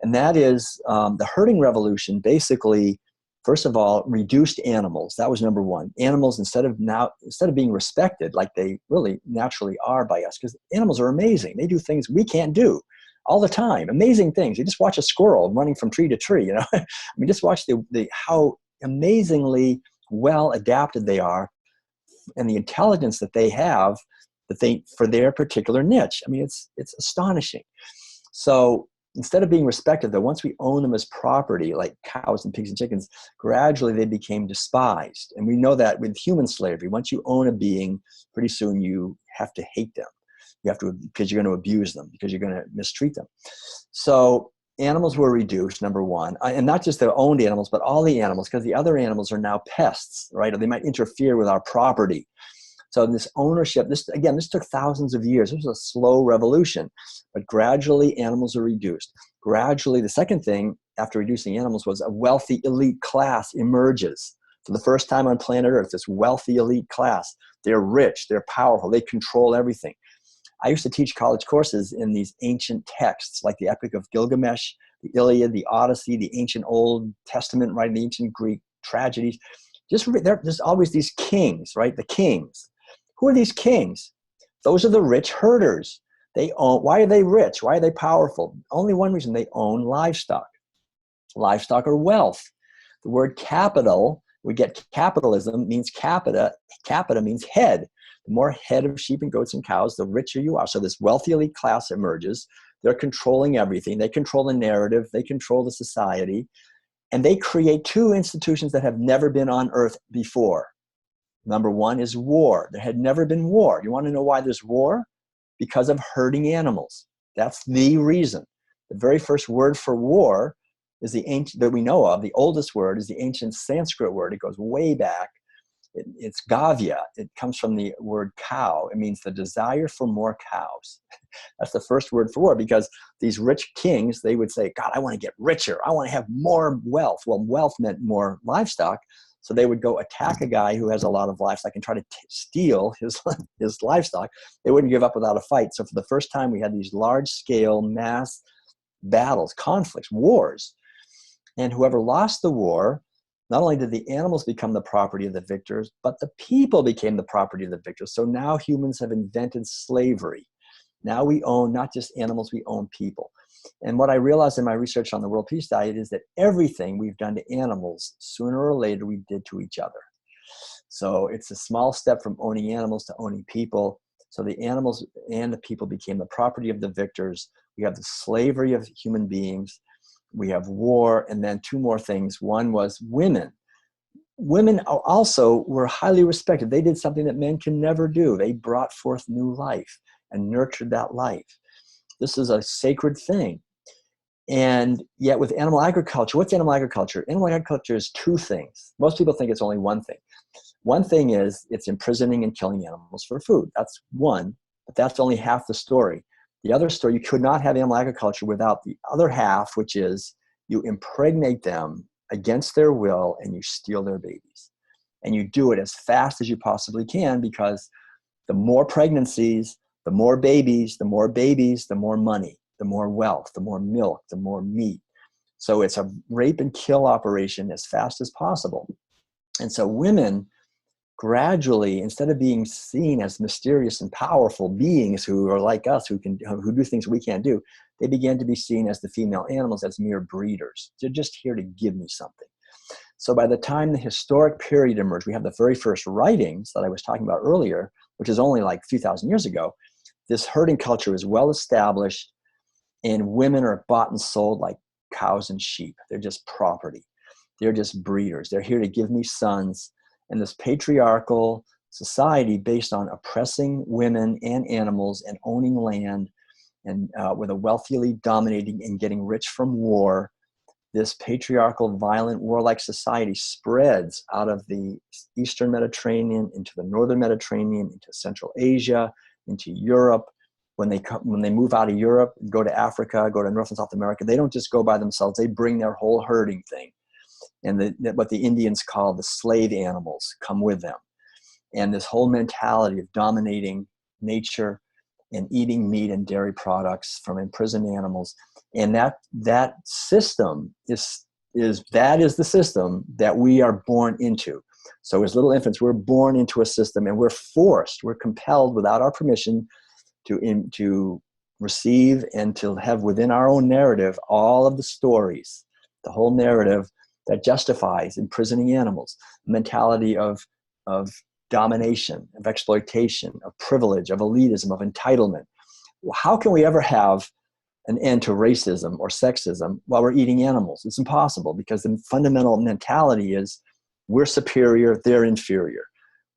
And that is the herding revolution. Basically, first of all, reduced animals. That was number one. Animals, instead of being respected like they really naturally are by us, because animals are amazing. They do things we can't do all the time. Amazing things. You just watch a squirrel running from tree to tree, you know. I mean, just watch how amazingly well adapted they are, and the intelligence that they have for their particular niche. I mean, it's astonishing. So instead of being respected, though, once we own them as property, like cows and pigs and chickens, gradually they became despised. And we know that with human slavery, once you own a being, pretty soon you have to hate them. You have to, because you're going to abuse them, because you're going to mistreat them. So animals were reduced, number one, and not just the owned animals, but all the animals, because the other animals are now pests, right? Or they might interfere with our property. So this ownership, this took thousands of years. This was a slow revolution, but gradually animals are reduced. Gradually, the second thing after reducing animals was a wealthy elite class emerges. For the first time on planet Earth, this wealthy elite class. They're rich, they're powerful, they control everything. I used to teach college courses in these ancient texts, like the Epic of Gilgamesh, the Iliad, the Odyssey, the ancient Old Testament, right, the ancient Greek tragedies. There's always these kings, right? The kings. Who are these kings? Those are the rich herders. Why are they rich? Why are they powerful? Only one reason: they own livestock. Livestock are wealth. The word capital, we get capitalism, means capita. Capita means head. The more head of sheep and goats and cows, the richer you are. So this wealthy elite class emerges. They're controlling everything. They control the narrative. They control the society. And they create 2 institutions that have never been on earth before. Number one is war. There had never been war. You want to know why there's war? Because of herding animals. That's the reason. The very first word for war is the ancient, that we know of. The oldest word is the ancient Sanskrit word. It goes way back. It's gavya. It comes from the word cow. It means the desire for more cows. That's the first word for war, because these rich kings, they would say, God, I want to get richer. I want to have more wealth. Well, wealth meant more livestock. So they would go attack a guy who has a lot of livestock and try to steal his livestock. They wouldn't give up without a fight. So for the first time, we had these large-scale mass battles, conflicts, wars. And whoever lost the war, not only did the animals become the property of the victors, but the people became the property of the victors. So now humans have invented slavery. Now we own not just animals, we own people. And what I realized in my research on the World Peace Diet is that everything we've done to animals, sooner or later, we did to each other. So it's a small step from owning animals to owning people. So the animals and the people became the property of the victors. We have the slavery of human beings. We have war, and then 2 more things. One was women. Women also were highly respected. They did something that men can never do. They brought forth new life and nurtured that life. This is a sacred thing. And yet with animal agriculture, what's animal agriculture? Animal agriculture is 2 things. Most people think it's only one thing. One thing is it's imprisoning and killing animals for food. That's one, but that's only half the story. The other story, you could not have animal agriculture without the other half, which is you impregnate them against their will and you steal their babies. And you do it as fast as you possibly can, because the more pregnancies, the more babies, the more money, the more wealth, the more milk, the more meat. So it's a rape and kill operation as fast as possible. And so women gradually, instead of being seen as mysterious and powerful beings who are like us, who do things we can't do, they began to be seen as the female animals, as mere breeders. They're just here to give me something. So by the time the historic period emerged, we have the very first writings that I was talking about earlier, which is only like a few thousand years ago. This herding culture is well established, and women are bought and sold like cows and sheep. They're just property. They're just breeders. They're here to give me sons. And this patriarchal society based on oppressing women and animals and owning land, and with a wealthily dominating and getting rich from war, this patriarchal, violent, warlike society spreads out of the Eastern Mediterranean into the Northern Mediterranean, into Central Asia, into Europe. When they move out of Europe, go to Africa, go to North and South America, they don't just go by themselves. They bring their whole herding thing. And what the Indians call the slave animals come with them. And this whole mentality of dominating nature and eating meat and dairy products from imprisoned animals. And that system is the system that we are born into. So as little infants, we're born into a system, and we're compelled without our permission to receive and to have within our own narrative all of the stories, the whole narrative that justifies imprisoning animals, the mentality of domination, of exploitation, of privilege, of elitism, of entitlement. How can we ever have an end to racism or sexism while we're eating animals? It's impossible, because the fundamental mentality is we're superior, they're inferior.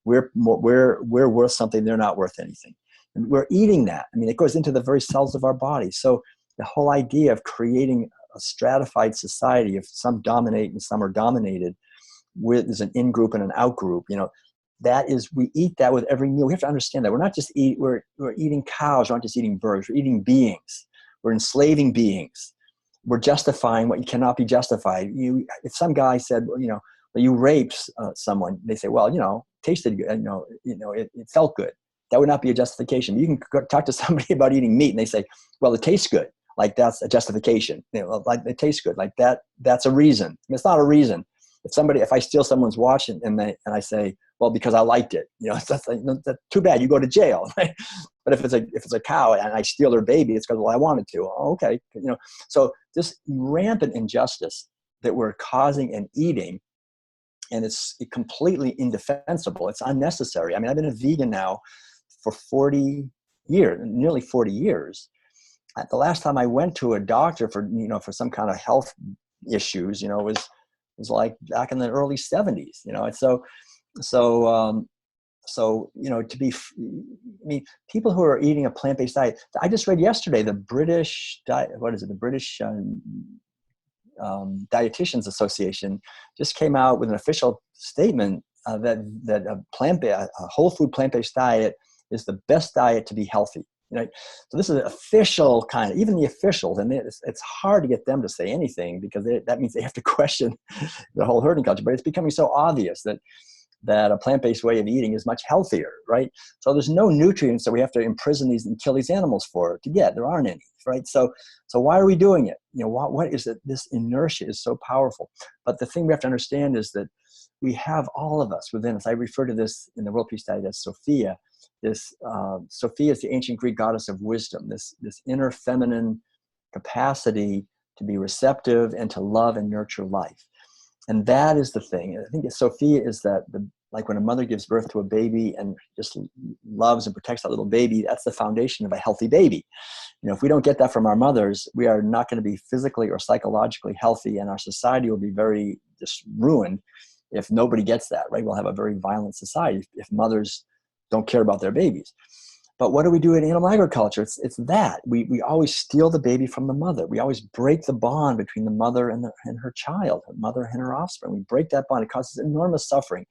We're worth something, they're not worth anything. And we're eating that. I mean, it goes into the very cells of our body. So the whole idea of creating a stratified society, if some dominate and some are dominated, there's an in-group and an out-group, that is, we eat that with every meal. We have to understand that we're not just we're eating cows, we're not just eating birds, we're eating beings. We're enslaving beings. We're justifying what cannot be justified. If some guy said, you raped someone, they say, well, tasted good, it felt good. That would not be a justification. You can go talk to somebody about eating meat, and they say, well, it tastes good. Like, that's a justification. Like, it tastes good. Like, that's a reason. I mean, it's not a reason. If I steal someone's watch and I say, well, because I liked it, that's too bad. You go to jail, right? But if it's a cow and I steal their baby, it's because, well, I wanted to. Oh, okay, So this rampant injustice that we're causing and eating, and it's completely indefensible. It's unnecessary. I mean, I've been a vegan now for 40 years, nearly 40 years. The last time I went to a doctor for some kind of health issues, was like back in the early 70s, and people who are eating a plant-based diet. I just read yesterday the British Dietitians Association just came out with an official statement that a whole food plant-based diet is the best diet to be healthy. So this is an official even the officials, and it's hard to get them to say anything, because that means they have to question the whole herding culture. But it's becoming so obvious that a plant-based way of eating is much healthier, right? So there's no nutrients that we have to imprison these and kill these animals to get. There aren't any, right? So why are we doing it? What is it? This inertia is so powerful. But the thing we have to understand is that we have all of us within us. I refer to this in the World Peace Diet as Sophia. Sophia is the ancient Greek goddess of wisdom, this inner feminine capacity to be receptive and to love and nurture life. And that is the thing. I think Sophia is like when a mother gives birth to a baby and just loves and protects that little baby, that's the foundation of a healthy baby. If we don't get that from our mothers, we are not going to be physically or psychologically healthy, and our society will be very just ruined if nobody gets that, right? We'll have a very violent society if mothers don't care about their babies. But what do we do in animal agriculture? It's that. We always steal the baby from the mother. We always break the bond between the mother and her child, her mother and her offspring. We break that bond. It causes enormous suffering.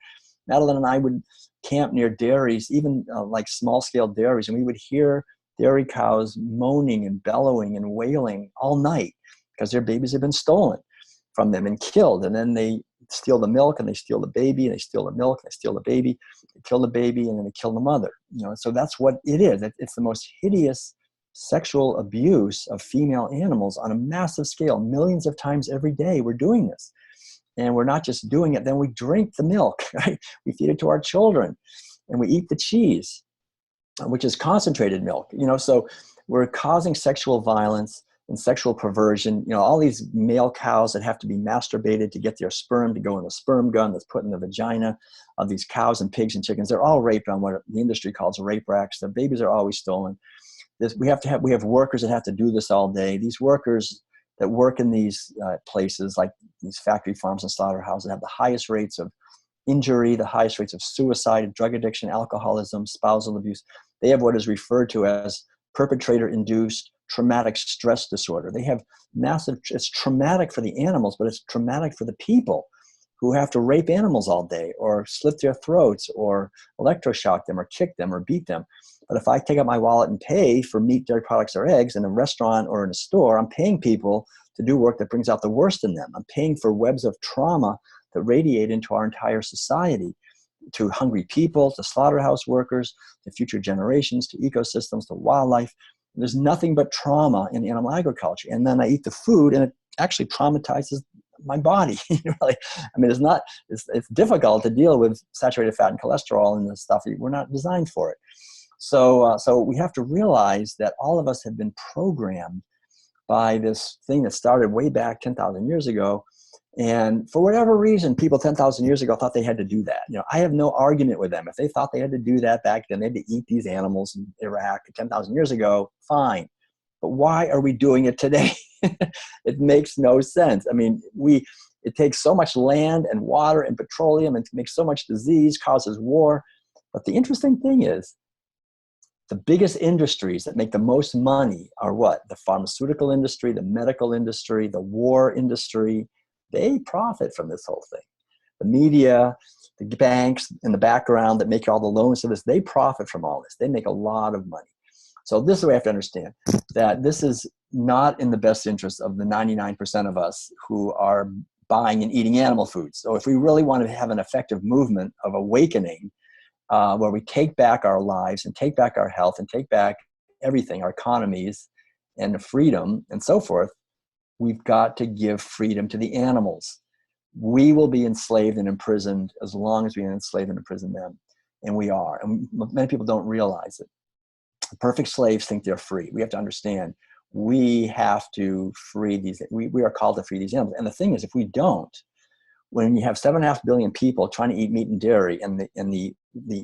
Madeline and I would camp near dairies, even like small-scale dairies, and we would hear dairy cows moaning and bellowing and wailing all night because their babies have been stolen from them and killed. And then they steal the milk, and they steal the baby, and they steal the milk, and they steal the baby, they kill the baby, and then they kill the mother. So that's what it is. It's the most hideous sexual abuse of female animals on a massive scale, millions of times every day. We're doing this. And we're not just doing it, then we drink the milk, right? We feed it to our children, and we eat the cheese, which is concentrated milk. So we're causing sexual violence and sexual perversion. All these male cows that have to be masturbated to get their sperm to go in the sperm gun that's put in the vagina of these cows and pigs and chickens. They're all raped on what the industry calls rape racks. The babies are always stolen. We have workers that have to do this all day. These workers that work in these places, like these factory farms and slaughterhouses, have the highest rates of injury, the highest rates of suicide, drug addiction, alcoholism, spousal abuse. They have what is referred to as perpetrator-induced traumatic stress disorder. They have massive, it's traumatic for the animals, but it's traumatic for the people who have to rape animals all day, or slit their throats, or electroshock them, or kick them, or beat them. But if I take out my wallet and pay for meat, dairy products, or eggs in a restaurant or in a store, I'm paying people to do work that brings out the worst in them. I'm paying for webs of trauma that radiate into our entire society, to hungry people, to slaughterhouse workers, to future generations, to ecosystems, to wildlife. There's nothing but trauma in animal agriculture. And then I eat the food, and it actually traumatizes my body. It's difficult to deal with saturated fat and cholesterol and the stuff. We're not designed for it. So we have to realize that all of us have been programmed by this thing that started way back 10,000 years ago. And for whatever reason, people 10,000 years ago thought they had to do that. I have no argument with them. If they thought they had to do that back then, they had to eat these animals in Iraq 10,000 years ago, fine. But why are we doing it today? It makes no sense. It takes so much land and water and petroleum, and makes so much disease, causes war. But the interesting thing is, the biggest industries that make the most money are what? The pharmaceutical industry, the medical industry, the war industry. They profit from this whole thing. The media, the banks in the background that make all the loans to this, they profit from all this. They make a lot of money. So this is the way I have to understand, that this is not in the best interest of the 99% of us who are buying and eating animal foods. So if we really want to have an effective movement of awakening, where we take back our lives and take back our health and take back everything, our economies and freedom and so forth, we've got to give freedom to the animals. We will be enslaved and imprisoned as long as we enslave and imprison them. And we are. And many people don't realize it. Perfect slaves think they're free. We have to understand, we have to free these. We are called to free these animals. And the thing is, if we don't, when you have 7.5 billion people trying to eat meat and dairy, and the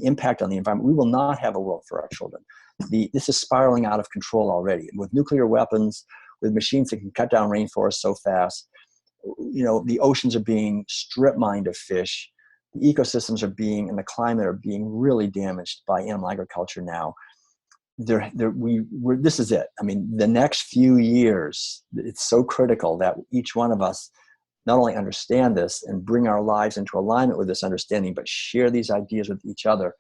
impact on the environment, we will not have a world for our children. This is spiraling out of control already. With nuclear weapons, with machines that can cut down rainforests so fast, the oceans are being strip mined of fish. The ecosystems and the climate are being really damaged by animal agriculture now. This is it. The next few years, it's so critical that each one of us not only understand this and bring our lives into alignment with this understanding, but share these ideas with each other,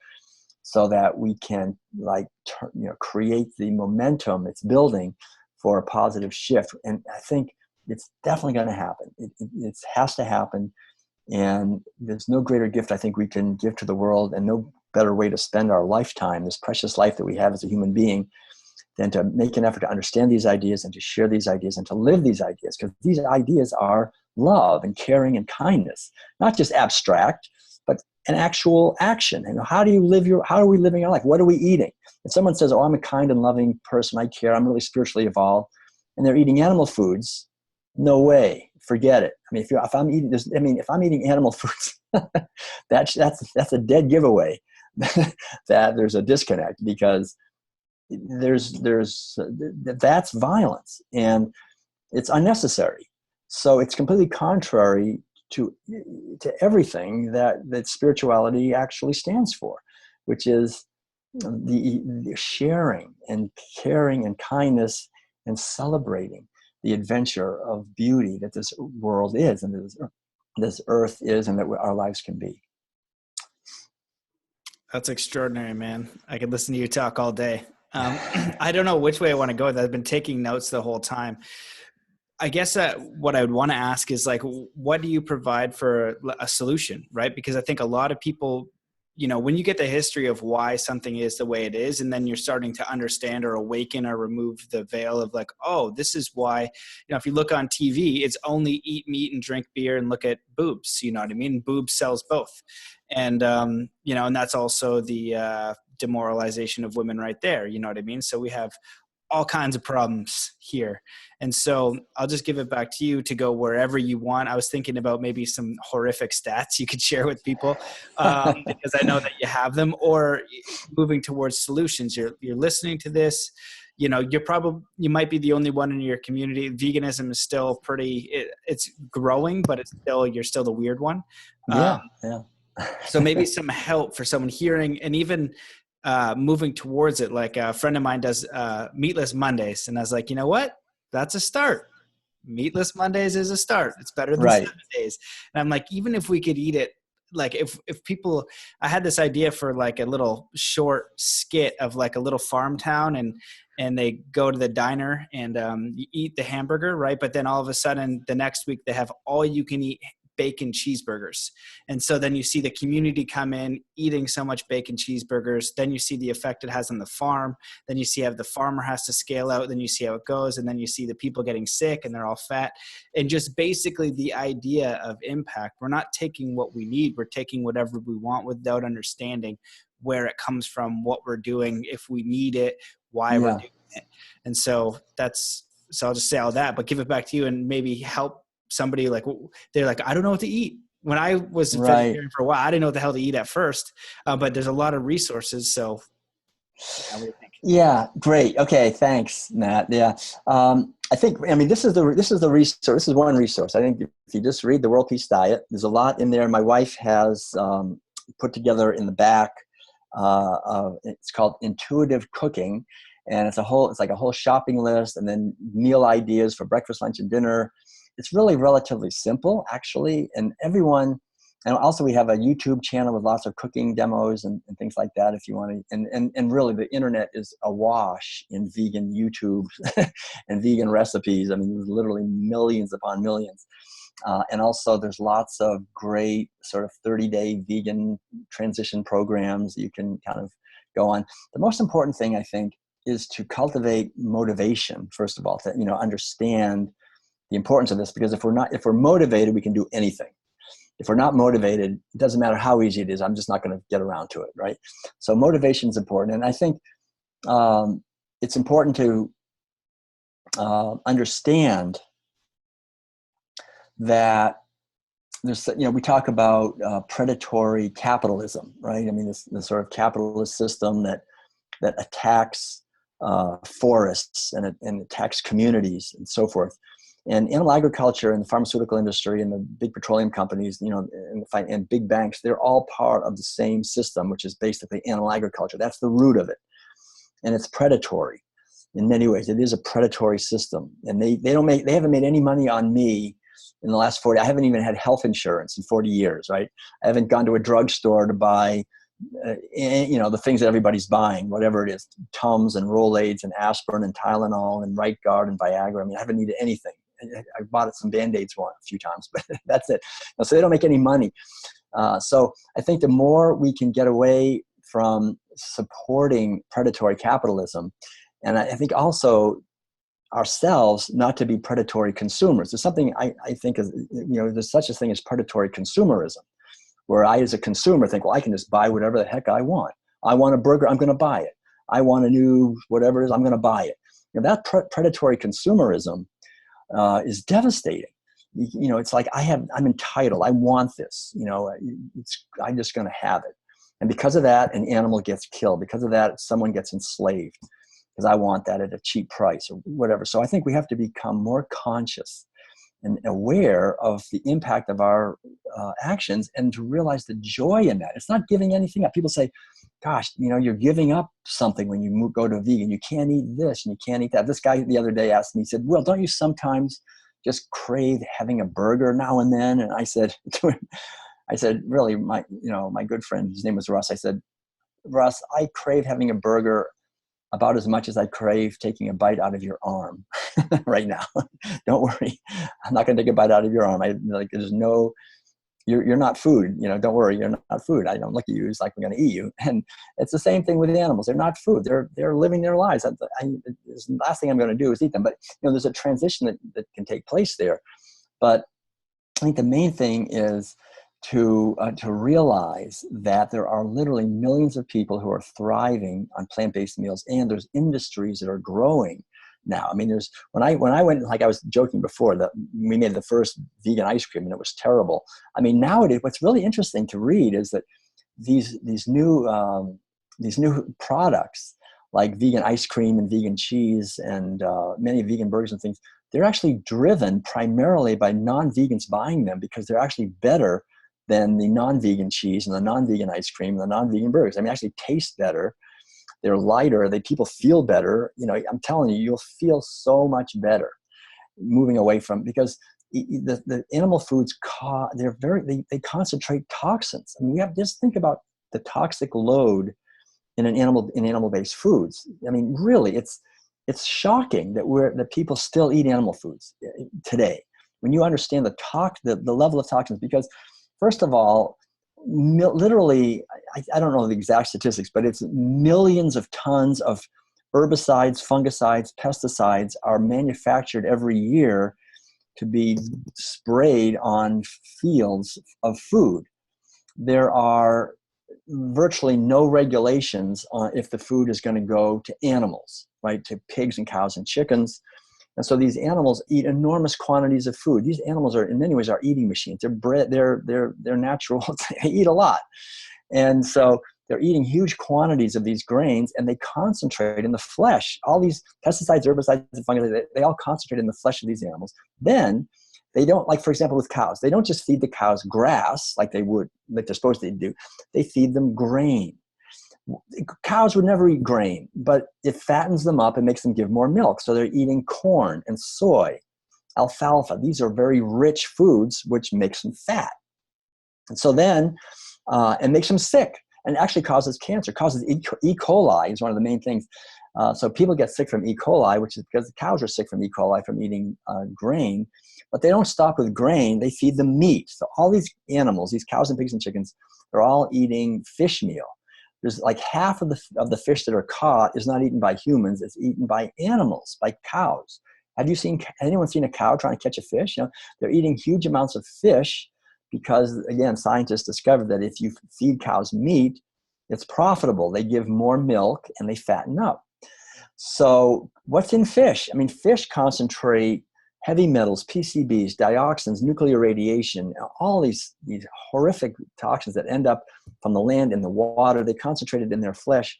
so that we can create the momentum it's building for a positive shift. And I think it's definitely going to happen. It has to happen. And there's no greater gift I think we can give to the world, and no better way to spend our lifetime, this precious life that we have as a human being, than to make an effort to understand these ideas and to share these ideas and to live these ideas. Because these ideas are love and caring and kindness, not just abstract, but an actual action. And how are we living our life? What are we eating? If someone says, oh, I'm a kind and loving person, I care, I'm really spiritually evolved, and they're eating animal foods, no way, forget it. If I'm eating animal foods, that's a dead giveaway that there's a disconnect, because that's violence, and it's unnecessary. So it's completely contrary to everything that spirituality actually stands for, which is the sharing and caring and kindness and celebrating the adventure of beauty that this world is, and this earth is, and that our lives can be. That's extraordinary, man. I could listen to you talk all day. I don't know which way I want to go with that. I've been taking notes the whole time. I guess what I would want to ask is, what do you provide for a solution, right? Because I think a lot of people, when you get the history of why something is the way it is, and then you're starting to understand or awaken or remove the veil of like, oh, this is why, if you look on TV, it's only eat meat and drink beer and look at boobs, you know what I mean? Boobs sells both. And, and that's also the demoralization of women right there. You know what I mean? So we have all kinds of problems here. And so I'll just give it back to you to go wherever you want. I was thinking about maybe some horrific stats you could share with people because I know that you have them, or moving towards solutions. You're listening to this, you might be the only one in your community. Veganism is still it's growing, but you're still the weird one. Yeah. So maybe some help for someone hearing, and even moving towards it. Like a friend of mine does meatless Mondays, and I was like, you know what? That's a start. Meatless Mondays is a start. It's better than 7 days. And I'm like, even if we could eat it, like if people, I had this idea for like a little short skit of like a little farm town, and they go to the diner and you eat the hamburger, right? But then all of a sudden the next week they have all you can eat bacon cheeseburgers. And so then you see the community come in eating so much bacon cheeseburgers. Then you see the effect it has on the farm. Then you see how the farmer has to scale out. Then you see how it goes. And then you see the people getting sick and they're all fat. And just basically the idea of impact. We're not taking what we need. We're taking whatever we want without understanding where it comes from, what we're doing, if we need it, why we're doing it. And so I'll just say all that, but give it back to you and maybe help somebody. Like they're like, I don't know what to eat. When I was vegetarian for a while, I didn't know what the hell to eat at first, but there's a lot of resources. So what do you think? Yeah, great. Okay, thanks, Matt. Yeah, this is the resource. This is one resource. I think if you just read the World Peace Diet, there's a lot in there. My wife has put together in the back. It's called Intuitive Cooking, and it's like a whole shopping list, and then meal ideas for breakfast, lunch, and dinner. It's really relatively simple, actually, and everyone. And also we have a YouTube channel with lots of cooking demos and things like that if you want to. And really the internet is awash in vegan YouTube and vegan recipes. I mean, there's literally millions upon millions. And also there's lots of great sort of 30-day vegan transition programs that you can kind of go on. The most important thing, I think, is to cultivate motivation, first of all, to understand the importance of this, because if we're motivated, we can do anything. If we're not motivated, it doesn't matter how easy it is. I'm just not going to get around to it, right? So motivation is important. And I think it's important to understand that there's, we talk about predatory capitalism, right? I mean, this sort of capitalist system that attacks forests and attacks communities and so forth. And animal agriculture and the pharmaceutical industry and the big petroleum companies, and big banks, they're all part of the same system, which is basically animal agriculture. That's the root of it. And it's predatory in many ways. It is a predatory system. And they haven't made any money on me in the last 40. I haven't even had health insurance in 40 years, right? I haven't gone to a drugstore to buy the things that everybody's buying, whatever it is, Tums and Rolaids and aspirin and Tylenol and Right Guard and Viagra. I mean, I haven't needed anything. I bought some Band-Aids a few times, but that's it. So they don't make any money. So I think the more we can get away from supporting predatory capitalism, and I think also ourselves not to be predatory consumers. There's something I think is, there's such a thing as predatory consumerism, where I as a consumer think, well, I can just buy whatever the heck I want. I want a burger, I'm going to buy it. I want a new whatever it is, I'm going to buy it. That predatory consumerism is devastating. It's like I'm entitled. I want this. I'm just going to have it. And because of that, an animal gets killed. Because of that, someone gets enslaved because I want that at a cheap price or whatever. So I think we have to become more conscious and aware of the impact of our actions, and to realize the joy in that. It's not giving anything up. People say, gosh, you're giving up something when you go to a vegan. You can't eat this and you can't eat that. This guy the other day asked me, he said, well, don't you sometimes just crave having a burger now and then? And I said, really, my good friend, his name was Russ. I said, Russ, I crave having a burger about as much as I crave taking a bite out of your arm right now. Don't worry. I'm not going to take a bite out of your arm. There's no, you're not food. Don't worry, you're not food. I don't look at you as like I'm going to eat you. And it's the same thing with animals. They're not food. They're living their lives. The last thing I'm going to do is eat them. But there's a transition that can take place there. But I think the main thing is to realize that there are literally millions of people who are thriving on plant-based meals, and there's industries that are growing now. I mean, when I went, like I was joking before, that we made the first vegan ice cream and it was terrible. I mean, nowadays, what's really interesting to read is that these new products like vegan ice cream and vegan cheese and many vegan burgers and things, they're actually driven primarily by non-vegans buying them because they're actually better than the non-vegan cheese and the non-vegan ice cream and the non-vegan burgers. I mean, actually taste better. They're lighter. People feel better. I'm telling you, you'll feel so much better moving away from, because the animal foods, they concentrate toxins. I mean, just think about the toxic load in animal-based foods. I mean, really, it's shocking that people still eat animal foods today. When you understand the level of toxins, because first of all, literally, I don't know the exact statistics, but it's millions of tons of herbicides, fungicides, pesticides are manufactured every year to be sprayed on fields of food. There are virtually no regulations on if the food is going to go to animals, right? To pigs and cows and chickens. And so these animals eat enormous quantities of food. These animals are, in many ways, are eating machines. They're natural. They eat a lot. And so they're eating huge quantities of these grains, and they concentrate in the flesh. All these pesticides, herbicides, and fungicides, they all concentrate in the flesh of these animals. Then they don't, like, for example, with cows, they don't just feed the cows grass like they're supposed to do. They feed them grain. Cows would never eat grain, but it fattens them up and makes them give more milk. So they're eating corn and soy, alfalfa. These are very rich foods, which makes them fat. And so then, it makes them sick and actually causes cancer, causes E. coli is one of the main things. So people get sick from E. coli, which is because the cows are sick from E. coli from eating grain. But they don't stop with grain. They feed them meat. So all these animals, these cows and pigs and chickens, they're all eating fish meal. There's like half of the fish that are caught is not eaten by humans. It's eaten by animals, by cows. Have anyone seen a cow trying to catch a fish? They're eating huge amounts of fish because, again, scientists discovered that if you feed cows meat, it's profitable. They give more milk and they fatten up. So what's in fish? I mean, fish concentrate heavy metals, PCBs, dioxins, nuclear radiation, all these horrific toxins that end up from the land in the water. They concentrated in their flesh,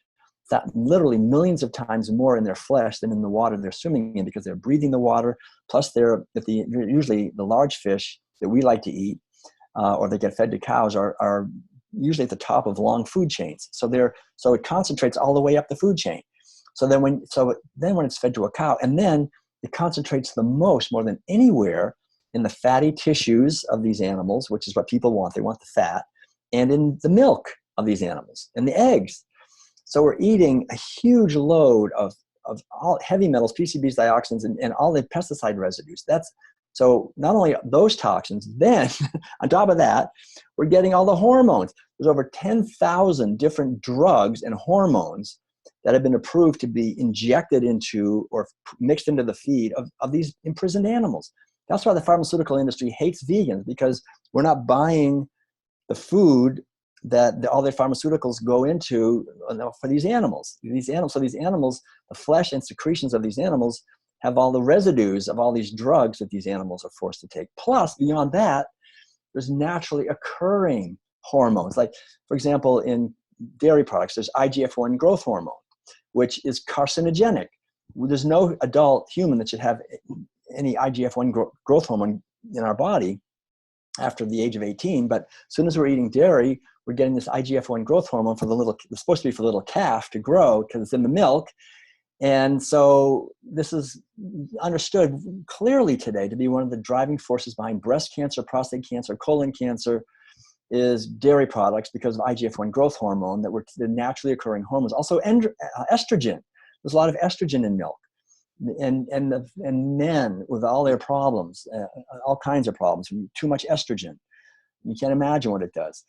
that literally millions of times more in their flesh than in the water they're swimming in, because they're breathing the water. Plus, usually the large fish that we like to eat, or they get fed to cows, are usually at the top of long food chains. So it concentrates all the way up the food chain. So then when it's fed to a cow, and then it concentrates more than anywhere in the fatty tissues of these animals, which is what people want. They want the fat, and in the milk of these animals, and the eggs. So we're eating a huge load of all heavy metals, PCBs, dioxins, and all the pesticide residues. So not only those toxins, then on top of that, we're getting all the hormones. There's over 10,000 different drugs and hormones that have been approved to be injected into or mixed into the feed of these imprisoned animals. That's why the pharmaceutical industry hates vegans, because we're not buying the food that all their pharmaceuticals go into for these animals. So these animals, the flesh and secretions of these animals have all the residues of all these drugs that these animals are forced to take. Plus, beyond that, there's naturally occurring hormones. Like, for example, in dairy products, there's IGF-1 growth hormone, which is carcinogenic. There's no adult human that should have any IGF-1 growth hormone in our body after the age of 18. But as soon as we're eating dairy, we're getting this IGF-1 growth hormone it's supposed to be for the little calf to grow because it's in the milk. And so this is understood clearly today to be one of the driving forces behind breast cancer, prostate cancer, colon cancer, is dairy products, because of IGF-1 growth hormone, that were the naturally occurring hormones. Also estrogen. There's a lot of estrogen in milk. And men with all their problems, all kinds of problems, from too much estrogen. You can't imagine what it does.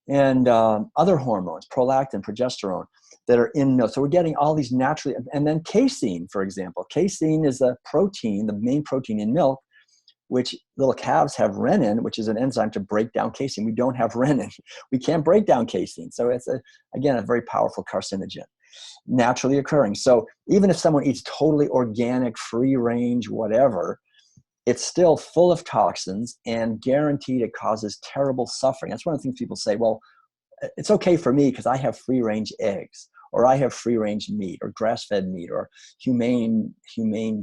And other hormones, prolactin, progesterone, that are in milk. So we're getting all these naturally, and then casein, for example. Casein is a protein, the main protein in milk, which little calves have renin, which is an enzyme to break down casein. We don't have renin. We can't break down casein. So it's, again, a very powerful carcinogen, naturally occurring. So even if someone eats totally organic, free range, whatever, it's still full of toxins and guaranteed it causes terrible suffering. That's one of the things people say, well, it's okay for me because I have free range eggs, or I have free range meat, or grass-fed meat, or humane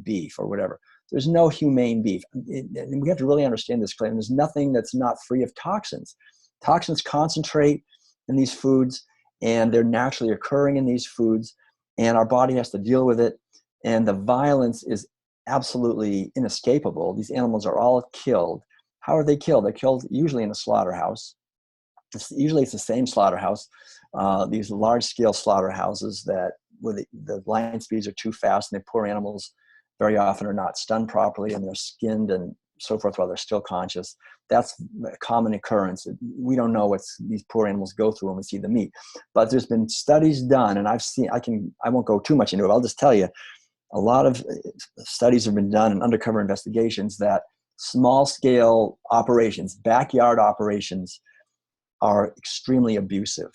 beef, or whatever. There's no humane beef. And we have to really understand this, Clay. There's nothing that's not free of toxins. Toxins concentrate in these foods, and they're naturally occurring in these foods, and our body has to deal with it. And the violence is absolutely inescapable. These animals are all killed. How are they killed? They're killed usually in a slaughterhouse. Usually it's the same slaughterhouse. These large-scale slaughterhouses that where the line speeds are too fast, and the poor animals very often are not stunned properly, and they're skinned and so forth while they're still conscious. That's a common occurrence. We don't know what these poor animals go through when we see the meat. But there's been studies done, and I won't go too much into it. I'll just tell you, a lot of studies have been done in undercover investigations that small-scale operations, backyard operations, are extremely abusive.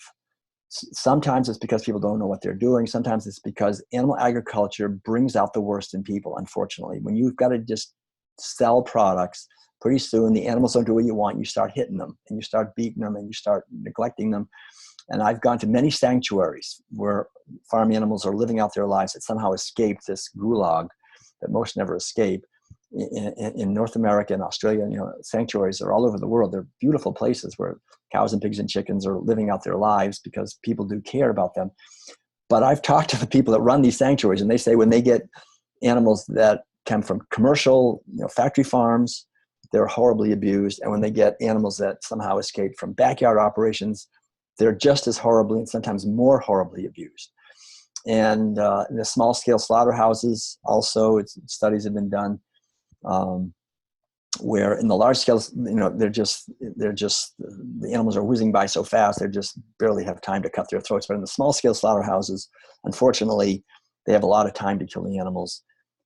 Sometimes it's because people don't know what they're doing. Sometimes it's because animal agriculture brings out the worst in people, unfortunately. When you've got to just sell products, pretty soon the animals don't do what you want. You start hitting them, and you start beating them, and you start neglecting them. And I've gone to many sanctuaries where farm animals are living out their lives that somehow escaped this gulag that most never escape. In North America and Australia, sanctuaries are all over the world. They're beautiful places where cows and pigs and chickens are living out their lives because people do care about them. But I've talked to the people that run these sanctuaries, and they say when they get animals that come from commercial, factory farms, they're horribly abused. And when they get animals that somehow escaped from backyard operations, they're just as horribly and sometimes more horribly abused. And in the small-scale slaughterhouses, also, studies have been done. Where in the large scales, they're just the animals are whizzing by so fast, they just barely have time to cut their throats. But in the small scale slaughterhouses, unfortunately, they have a lot of time to kill the animals.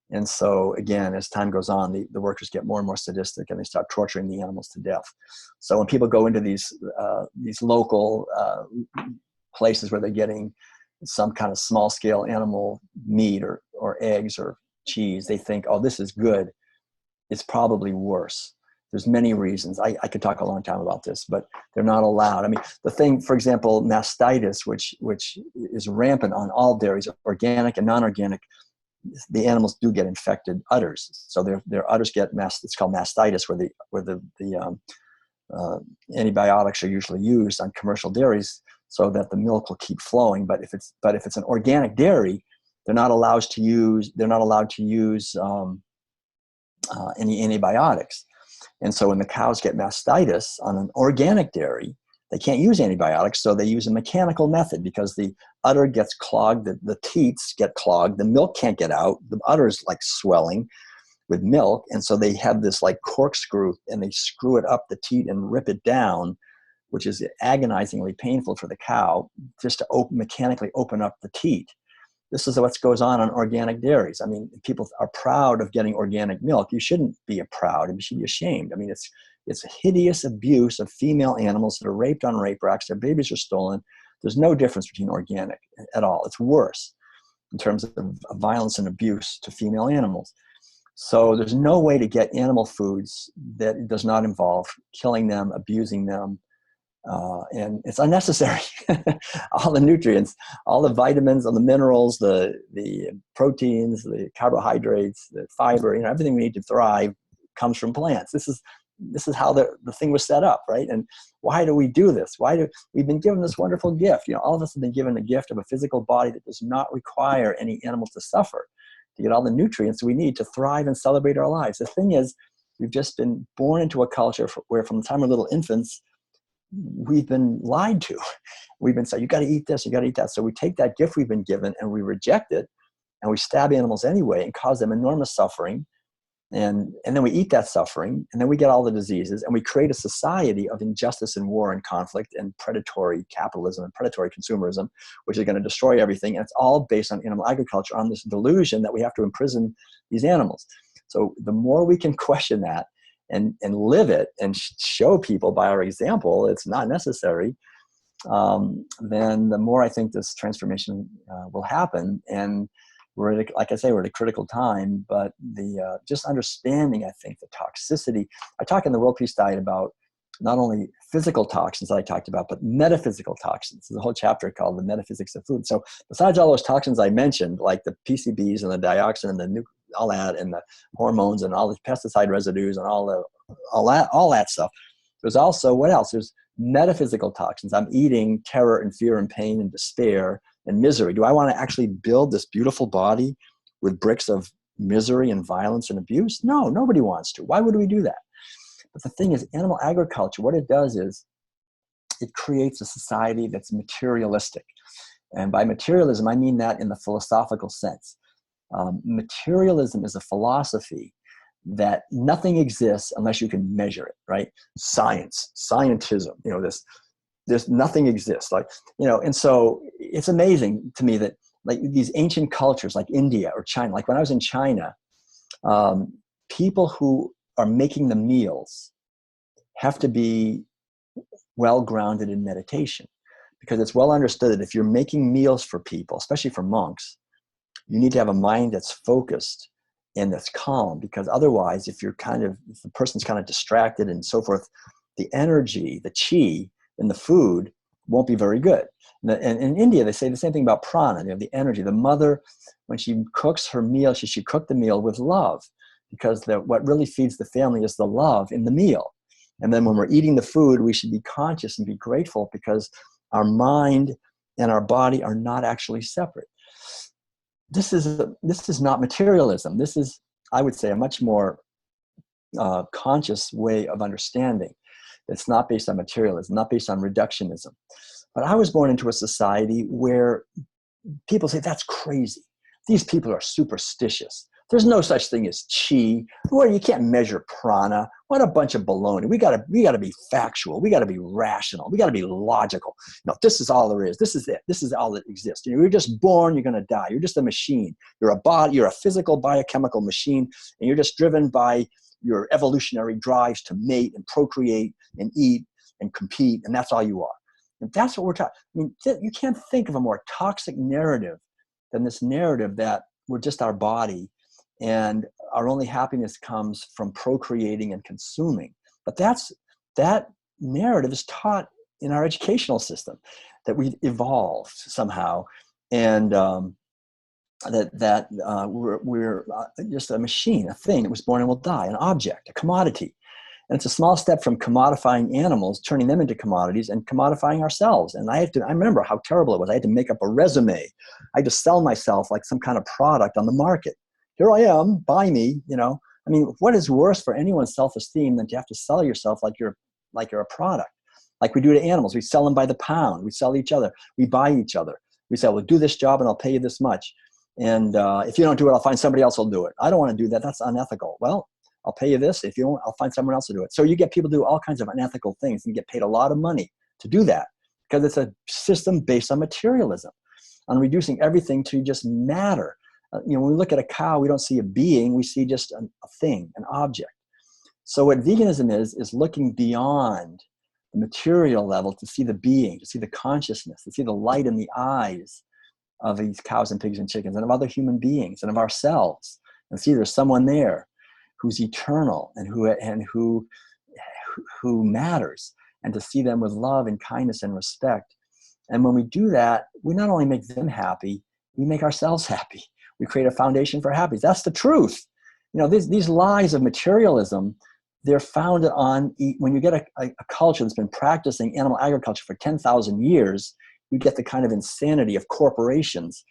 And so again, as time goes on, the workers get more and more sadistic, and they start torturing the animals to death. So when people go into these local places where they're getting some kind of small scale animal meat or eggs or cheese, they think, oh, this is good. It's probably worse. There's many reasons. I could talk a long time about this, but they're not allowed. I mean, the thing, for example, mastitis, which is rampant on all dairies, organic and non-organic, the animals do get infected udders. So their udders get it's called mastitis, where the antibiotics are usually used on commercial dairies so that the milk will keep flowing. But if it's an organic dairy, they're not allowed to use any antibiotics. And so when the cows get mastitis on an organic dairy, they can't use antibiotics, so they use a mechanical method because the udder gets clogged, the teats get clogged, the milk can't get out, the udder's like swelling with milk, and so they have this like corkscrew, and they screw it up the teat and rip it down, which is agonizingly painful for the cow, just to mechanically open up the teat. This is what goes on organic dairies. I mean, people are proud of getting organic milk. You shouldn't be proud. You should be ashamed. I mean, it's a hideous abuse of female animals that are raped on rape racks. Their babies are stolen. There's no difference between organic at all. It's worse in terms of violence and abuse to female animals. So there's no way to get animal foods that does not involve killing them, abusing them, and it's unnecessary. All the nutrients, all the vitamins, all the minerals, the proteins, the carbohydrates, the fiber, everything we need to thrive comes from plants. This is how the thing was set up, right? And why do we do this? We've been given this wonderful gift? All of us have been given the gift of a physical body that does not require any animal to suffer, to get all the nutrients we need to thrive and celebrate our lives. The thing is, we've just been born into a culture where from the time we're little infants, we've been lied to. We've been said, you got to eat this, you got to eat that. So we take that gift we've been given and we reject it, and we stab animals anyway and cause them enormous suffering. And then we eat that suffering, and then we get all the diseases, and we create a society of injustice and war and conflict and predatory capitalism and predatory consumerism, which is going to destroy everything. And it's all based on animal agriculture, on this delusion that we have to imprison these animals. So the more we can question that and live it and show people by our example it's not necessary, then the more I think this transformation will happen. And we're at, like I say, we're at a critical time, but the just understanding, I think, the toxicity. I talk in the World Peace Diet about not only physical toxins that I talked about, but metaphysical toxins. There's a whole chapter called The Metaphysics of Food. So besides all those toxins I mentioned, like the PCBs and the dioxin and the all that, and the hormones and all the pesticide residues and all that stuff, there's also, what else? There's metaphysical toxins. I'm eating terror and fear and pain and despair and misery. Do I want to actually build this beautiful body with bricks of misery and violence and abuse? No, nobody wants to. Why would we do that? But the thing is, animal agriculture, what it does is it creates a society that's materialistic. And by materialism, I mean that in the philosophical sense. Materialism is a philosophy that nothing exists unless you can measure it, right? Scientism, this nothing exists, and so it's amazing to me that like these ancient cultures like India or China, like when I was in China, people who are making the meals have to be well grounded in meditation, because it's well understood that if you're making meals for people, especially for monks, you need to have a mind that's focused and that's calm, because otherwise, if the person's kind of distracted and so forth, the energy, the chi in the food won't be very good. And in India, they say the same thing about prana, the energy. The mother, when she cooks her meal, she should cook the meal with love, because what really feeds the family is the love in the meal. And then when we're eating the food, we should be conscious and be grateful, because our mind and our body are not actually separate. This is not materialism. This is, I would say, a much more conscious way of understanding. It's not based on materialism, not based on reductionism. But I was born into a society where people say, that's crazy. These people are superstitious. There's no such thing as chi. Well, you can't measure prana. What a bunch of baloney. We gotta be factual. We gotta be rational. We gotta be logical. No, this is all there is. This is it. This is all that exists. You're just born, you're gonna die. You're just a machine. You're a body, you're a physical biochemical machine, and you're just driven by your evolutionary drives to mate and procreate and eat and compete, and that's all you are. And that's what we're talking. I mean, you can't think of a more toxic narrative than this narrative that we're just our body, and our only happiness comes from procreating and consuming. But that narrative is taught in our educational system, that we've evolved somehow, and we're just a machine, a thing that was born and will die, an object, a commodity. And it's a small step from commodifying animals, turning them into commodities, and commodifying ourselves. And I remember how terrible it was. I had to make up a resume. I had to sell myself like some kind of product on the market. Here I am, buy me, I mean, what is worse for anyone's self-esteem than to have to sell yourself like you're a product? Like we do to animals. We sell them by the pound. We sell each other. We buy each other. We say, well, do this job and I'll pay you this much. And if you don't do it, I'll find somebody else who'll do it. I don't want to do that. That's unethical. Well, I'll pay you this. If you don't, I'll find someone else to do it. So you get people do all kinds of unethical things and get paid a lot of money to do that, because it's a system based on materialism, on reducing everything to just matter. When we look at a cow, we don't see a being. We see just a thing, an object. So what veganism is looking beyond the material level to see the being, to see the consciousness, to see the light in the eyes of these cows and pigs and chickens and of other human beings and of ourselves, and see there's someone there who's eternal and who matters, and to see them with love and kindness and respect. And when we do that, we not only make them happy, we make ourselves happy. We create a foundation for happiness. That's the truth. These lies of materialism, they're founded on, when you get a culture that's been practicing animal agriculture for 10,000 years, you get the kind of insanity of corporations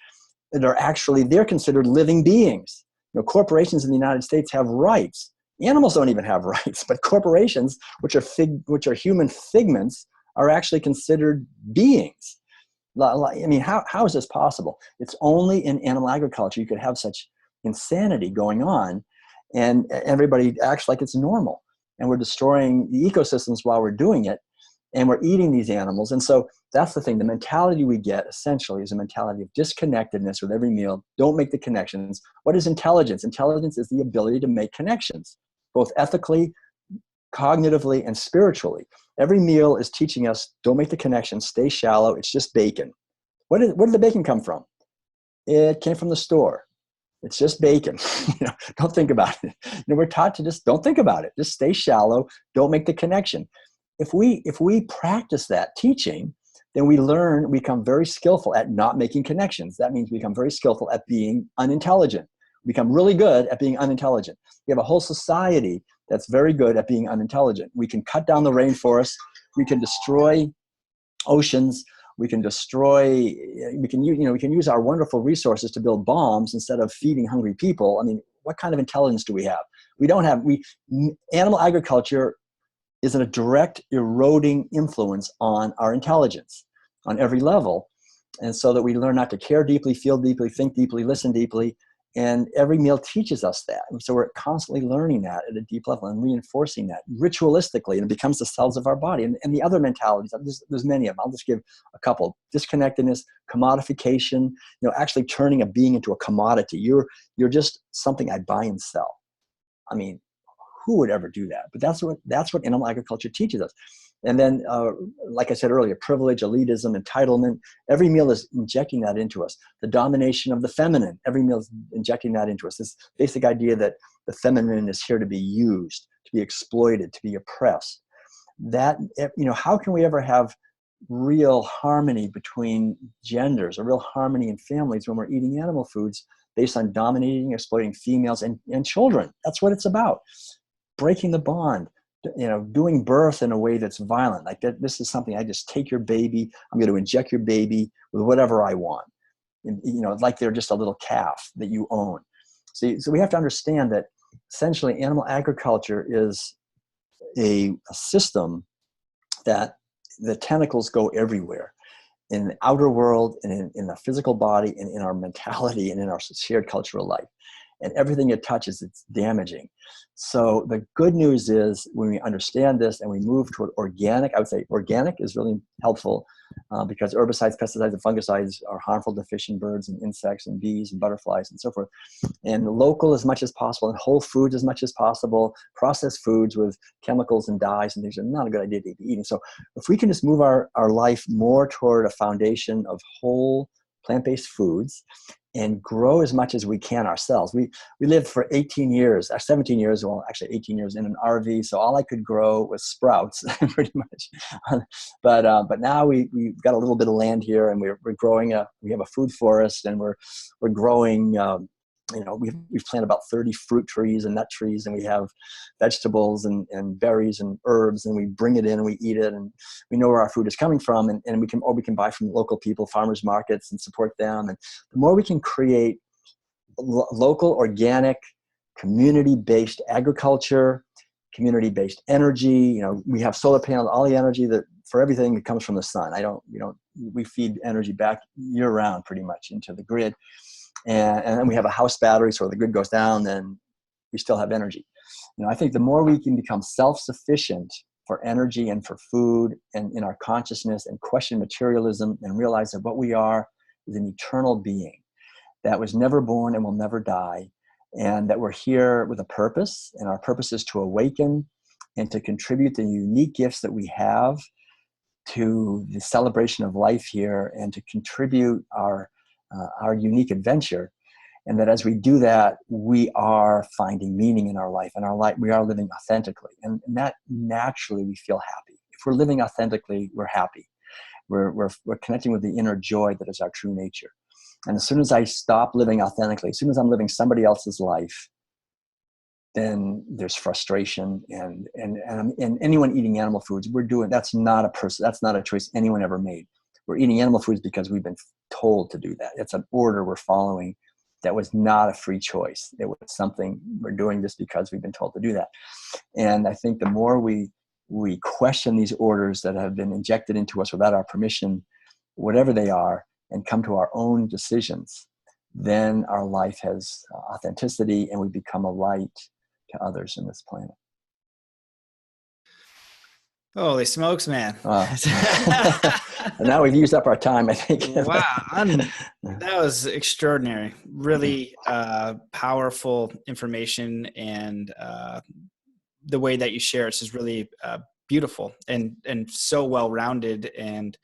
that are actually, they're considered living beings. Corporations in the United States have rights. Animals don't even have rights, but corporations, which are human figments, are actually considered beings. I mean, how is this possible? It's only in animal agriculture you could have such insanity going on. and everybody acts like it's normal. And we're destroying the ecosystems while we're doing it, and we're eating these animals. And so that's the thing. The mentality we get essentially is a mentality of disconnectedness with every meal. Don't make the connections. What is intelligence? Intelligence is the ability to make connections, both ethically, cognitively, and spiritually. Every meal is teaching us, don't make the connections, stay shallow, it's just bacon. Where did the bacon come from? It came from the store. It's just bacon. Don't think about it. We're taught to just don't think about it. Just stay shallow, don't make the connection. If we practice that teaching, then we become very skillful at not making connections. That means we become very skillful at being unintelligent. We become really good at being unintelligent. We have a whole society that's very good at being unintelligent. We can cut down the rainforest. We can destroy oceans. We can use our wonderful resources to build bombs instead of feeding hungry people. I mean, what kind of intelligence do we have? We don't have, animal agriculture is a direct eroding influence on our intelligence on every level. And so that we learn not to care deeply, feel deeply, think deeply, listen deeply. And every meal teaches us that. And so we're constantly learning that at a deep level and reinforcing that ritualistically, and it becomes the cells of our body. And the other mentalities, there's many of them. I'll just give a couple. Disconnectedness, commodification, actually turning a being into a commodity. You're just something I buy and sell. I mean, who would ever do that? But that's what animal agriculture teaches us. And then, like I said earlier, privilege, elitism, entitlement, every meal is injecting that into us. The domination of the feminine, every meal is injecting that into us. This basic idea that the feminine is here to be used, to be exploited, to be oppressed. That, how can we ever have real harmony between genders, or real harmony in families when we're eating animal foods based on dominating, exploiting females and children? That's what it's about. Breaking the bond. Doing birth in a way that's violent, like that. This is something I just take your baby. I'm going to inject your baby with whatever I want. And, like they're just a little calf that you own. So we have to understand that essentially animal agriculture is a system that the tentacles go everywhere, in the outer world, and in the physical body, and in our mentality, and in our shared cultural life. And everything it touches, it's damaging. So the good news is when we understand this and we move toward organic, I would say organic is really helpful because herbicides, pesticides, and fungicides are harmful to fish and birds and insects and bees and butterflies and so forth. And local as much as possible, and whole foods as much as possible. Processed foods with chemicals and dyes and things are not a good idea to be eating. So if we can just move our life more toward a foundation of whole plant-based foods, and grow as much as we can ourselves. We lived for 18 years, 17 years, well, actually 18 years in an RV. So all I could grow was sprouts, pretty much. But now we've got a little bit of land here, and we're growing we have a food forest, and we're growing. We've planted about 30 fruit trees and nut trees, and we have vegetables and berries and herbs, and we bring it in and we eat it, and we know where our food is coming from, and we can buy from local people, farmers markets, and support them. And the more we can create local, organic, community-based agriculture, community-based energy. We have solar panels, all the energy for everything that comes from the sun. We feed energy back year round pretty much into the grid. And then we have a house battery, so if the grid goes down, then we still have energy. I think the more we can become self-sufficient for energy and for food and in our consciousness, and question materialism and realize that what we are is an eternal being that was never born and will never die, and that we're here with a purpose, and our purpose is to awaken and to contribute the unique gifts that we have to the celebration of life here, and to contribute our unique adventure. And that as we do that, we are finding meaning in our life, and we are living authentically. And that naturally we feel happy. If we're living authentically, we're happy. We're connecting with the inner joy that is our true nature. And as soon as I stop living authentically, as soon as I'm living somebody else's life, then there's frustration. And anyone eating animal foods, that's not a choice anyone ever made. We're eating animal foods because we've been told to do that. It's an order we're following that was not a free choice. It was something we're doing just because we've been told to do that. And I think the more we question these orders that have been injected into us without our permission, whatever they are, and come to our own decisions, then our life has authenticity, and we become a light to others in this planet. Holy smokes, man. And now we've used up our time, I think. Wow. That was extraordinary. Really powerful information, and the way that you share it is really beautiful and so well-rounded and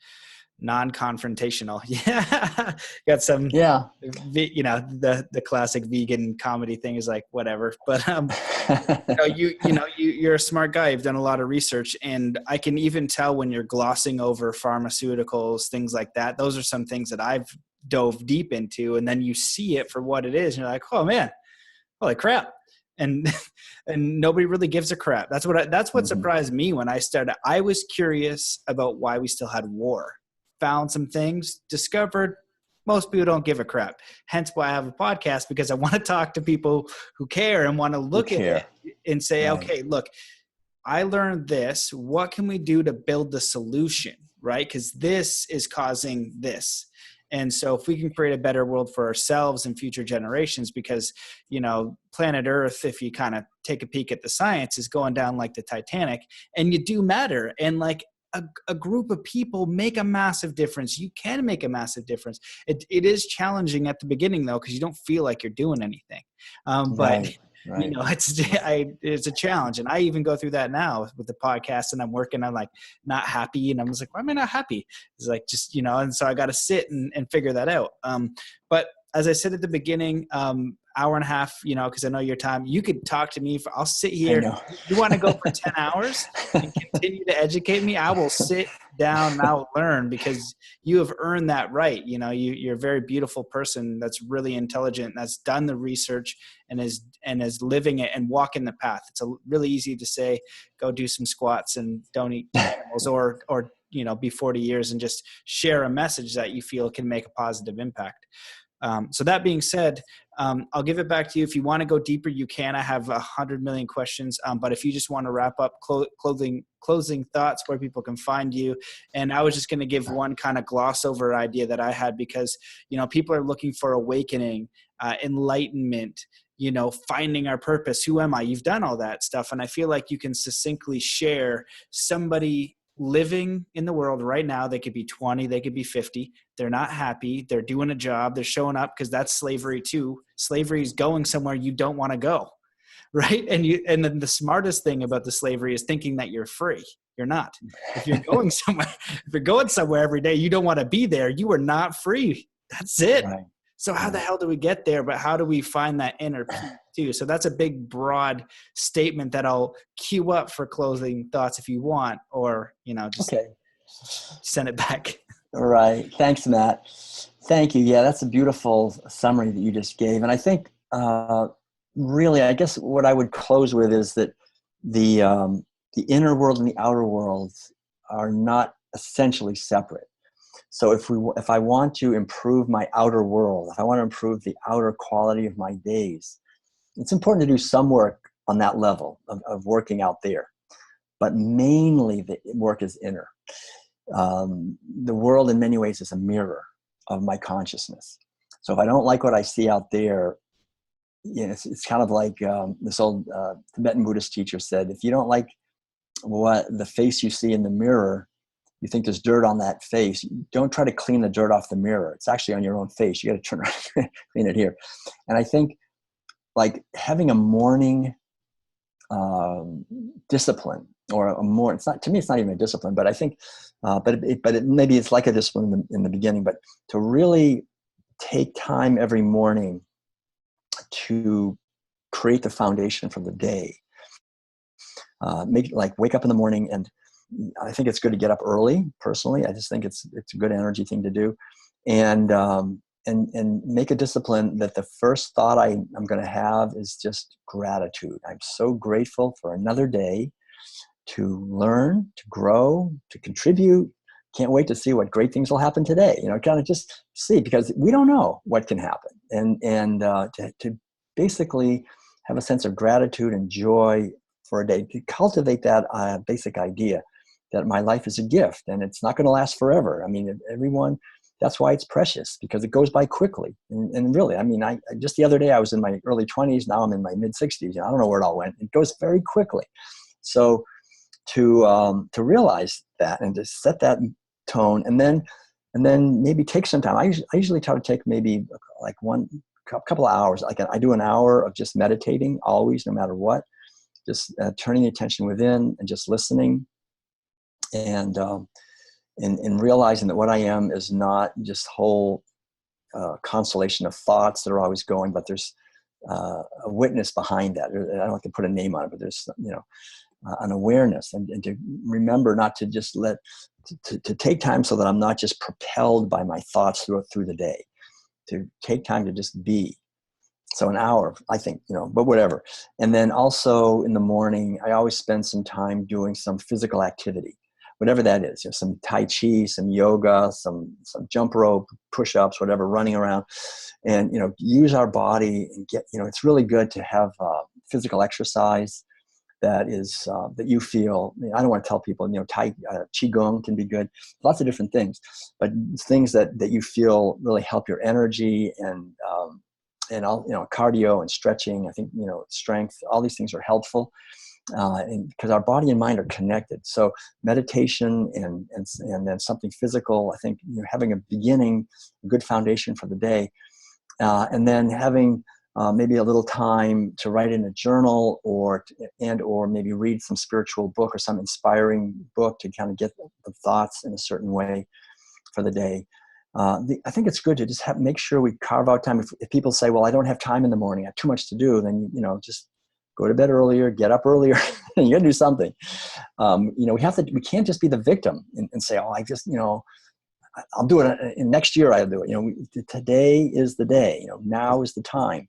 non-confrontational. Yeah. Got some, yeah. The classic vegan comedy thing is like, whatever. But, you're a smart guy. You've done a lot of research, and I can even tell when you're glossing over pharmaceuticals, things like that. Those are some things that I've dove deep into, and then you see it for what it is. And you're like, oh man, holy crap. And nobody really gives a crap. That's what surprised me when I started. I was curious about why we still had war. Found some things, discovered most people don't give a crap. Hence why I have a podcast, because I want to talk to people who care and want to look at it and say, right, okay, look, I learned this. What can we do to build the solution, right? Because this is causing this. And so if we can create a better world for ourselves and future generations, because, planet Earth, if you kind of take a peek at the science, is going down like the Titanic, and you do matter. And like a group of people make a massive difference. You can make a massive difference. It is challenging at the beginning though, because you don't feel like you're doing anything. But right. It's a challenge. And I even go through that now with the podcast, and I'm working on like not happy. And I'm just like, why am I not happy? It's like, just, and so I got to sit and figure that out. But as I said at the beginning, hour and a half, because I know your time, you could talk to me. I'll sit here. You want to go for 10 hours and continue to educate me? I will sit down and I will learn, because you have earned that right. You're a very beautiful person that's really intelligent, that's done the research and is living it and walking the path. It's really easy to say, go do some squats and don't eat animals, or be 40 years and just share a message that you feel can make a positive impact. So that being said, I'll give it back to you. If you want to go deeper, you can. I have 100 million questions, but if you just want to wrap up, closing thoughts, where people can find you. And I was just going to give one kind of gloss over idea that I had, because, people are looking for awakening, enlightenment, finding our purpose. Who am I? You've done all that stuff. And I feel like you can succinctly share somebody living in the world right now. They could be 20, they could be 50. They're not happy. They're doing a job. They're showing up, because that's slavery too. Slavery is going somewhere you don't want to go. Right. And then the smartest thing about the slavery is thinking that you're free. You're not. If you're going somewhere every day, you don't want to be there. You are not free. That's it. Right. So how the hell do we get there? But how do we find that inner peace too? So that's a big, broad statement that I'll queue up for closing thoughts if you want, or, just send it back. All right. Thanks, Matt. Thank you. Yeah, that's a beautiful summary that you just gave. And I think really, I guess what I would close with is that the inner world and the outer world are not essentially separate. So if I want to improve my outer world, if I want to improve the outer quality of my days, it's important to do some work on that level of working out there. But mainly the work is inner. The world in many ways is a mirror of my consciousness. So if I don't like what I see out there, it's kind of like this old Tibetan Buddhist teacher said, if you don't like what the face you see in the mirror, you think there's dirt on that face, don't try to clean the dirt off the mirror. It's actually on your own face. You got to turn around and clean it here. And I think like having a morning discipline, or it's not, to me, it's not even a discipline, but I think, maybe it's like a discipline in the beginning, but to really take time every morning to create the foundation for the day. Wake up in the morning, and I think it's good to get up early. Personally, I just think it's a good energy thing to do, and make a discipline that the first thought I'm going to have is just gratitude. I'm so grateful for another day to learn, to grow, to contribute. Can't wait to see what great things will happen today. Kind of just see, because we don't know what can happen, and to basically have a sense of gratitude and joy for a day, to cultivate that basic idea that my life is a gift and it's not going to last forever. I mean, everyone That's why it's precious, because it goes by quickly. And really, I mean, I just the other day I was in my early 20s. Now I'm in my mid 60s. I don't know where it all went. It goes very quickly. So to realize that and to set that tone, and then maybe take some time. I usually try to take maybe like a couple of hours. Like I do an hour of just meditating always, no matter what, just turning the attention within and just listening, and realizing that what I am is not just whole constellation of thoughts that are always going, but there's a witness behind that. I don't like to put a name on it, but there's, an awareness, and to remember not to just to take time so that I'm not just propelled by my thoughts through the day, to take time to just be. So an hour, I think, but whatever. And then also in the morning, I always spend some time doing some physical activity, whatever that is, some Tai Chi, some yoga, some jump rope, push-ups, whatever, running around, and, use our body and get, it's really good to have physical exercise that is, that you feel, I don't want to tell people, Qigong can be good, lots of different things, but things that you feel really help your energy, and all, cardio and stretching. I think, strength, all these things are helpful, and because our body and mind are connected. So meditation and then something physical, I think, having a beginning, a good foundation for the day, and then having maybe a little time to write in a journal, or maybe read some spiritual book or some inspiring book to kind of get the thoughts in a certain way for the day. I think it's good to just make sure we carve out time. If people say, well, I don't have time in the morning, I have too much to do, then, just go to bed earlier, get up earlier. You got to do something. We can't just be the victim and say, oh, I just, I'll do it in next year. I'll do it. Today is the day, now is the time.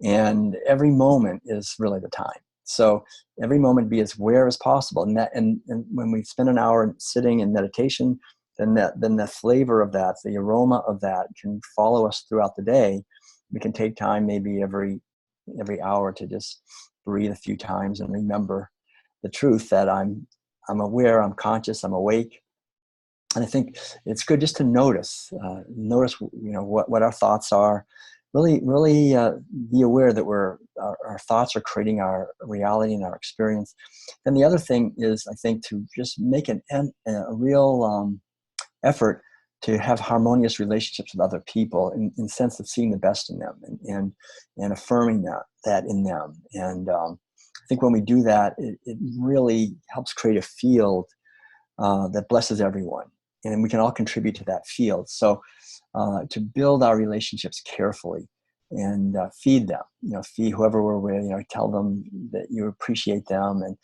And every moment is really the time. So every moment be as aware as possible. And when we spend an hour sitting in meditation, then the flavor of that, the aroma of that can follow us throughout the day. We can take time maybe every hour to just breathe a few times and remember the truth that I'm aware, I'm conscious, I'm awake. And I think it's good just to notice what our thoughts are. Really be aware that our thoughts are creating our reality and our experience. And the other thing is, I think, to just make a real effort to have harmonious relationships with other people, in sense of seeing the best in them and affirming that in them. And I think when we do that, it really helps create a field that blesses everyone, and we can all contribute to that field. So to build our relationships carefully and feed them, feed whoever we're with, tell them that you appreciate them. And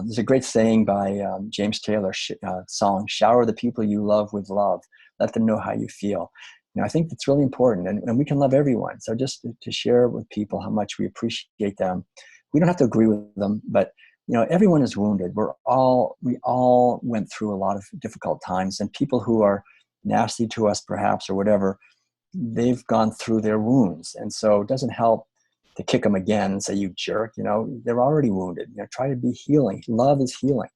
there's a great saying by James Taylor's song, shower the people you love with love. Let them know how you feel. I think that's really important, and we can love everyone. So just to share with people how much we appreciate them. We don't have to agree with them, but everyone is wounded. We all went through a lot of difficult times, and people who are nasty to us, perhaps, or whatever, they've gone through their wounds. And so it doesn't help to kick them again and say, you jerk, they're already wounded. Try to be healing. Love is healing.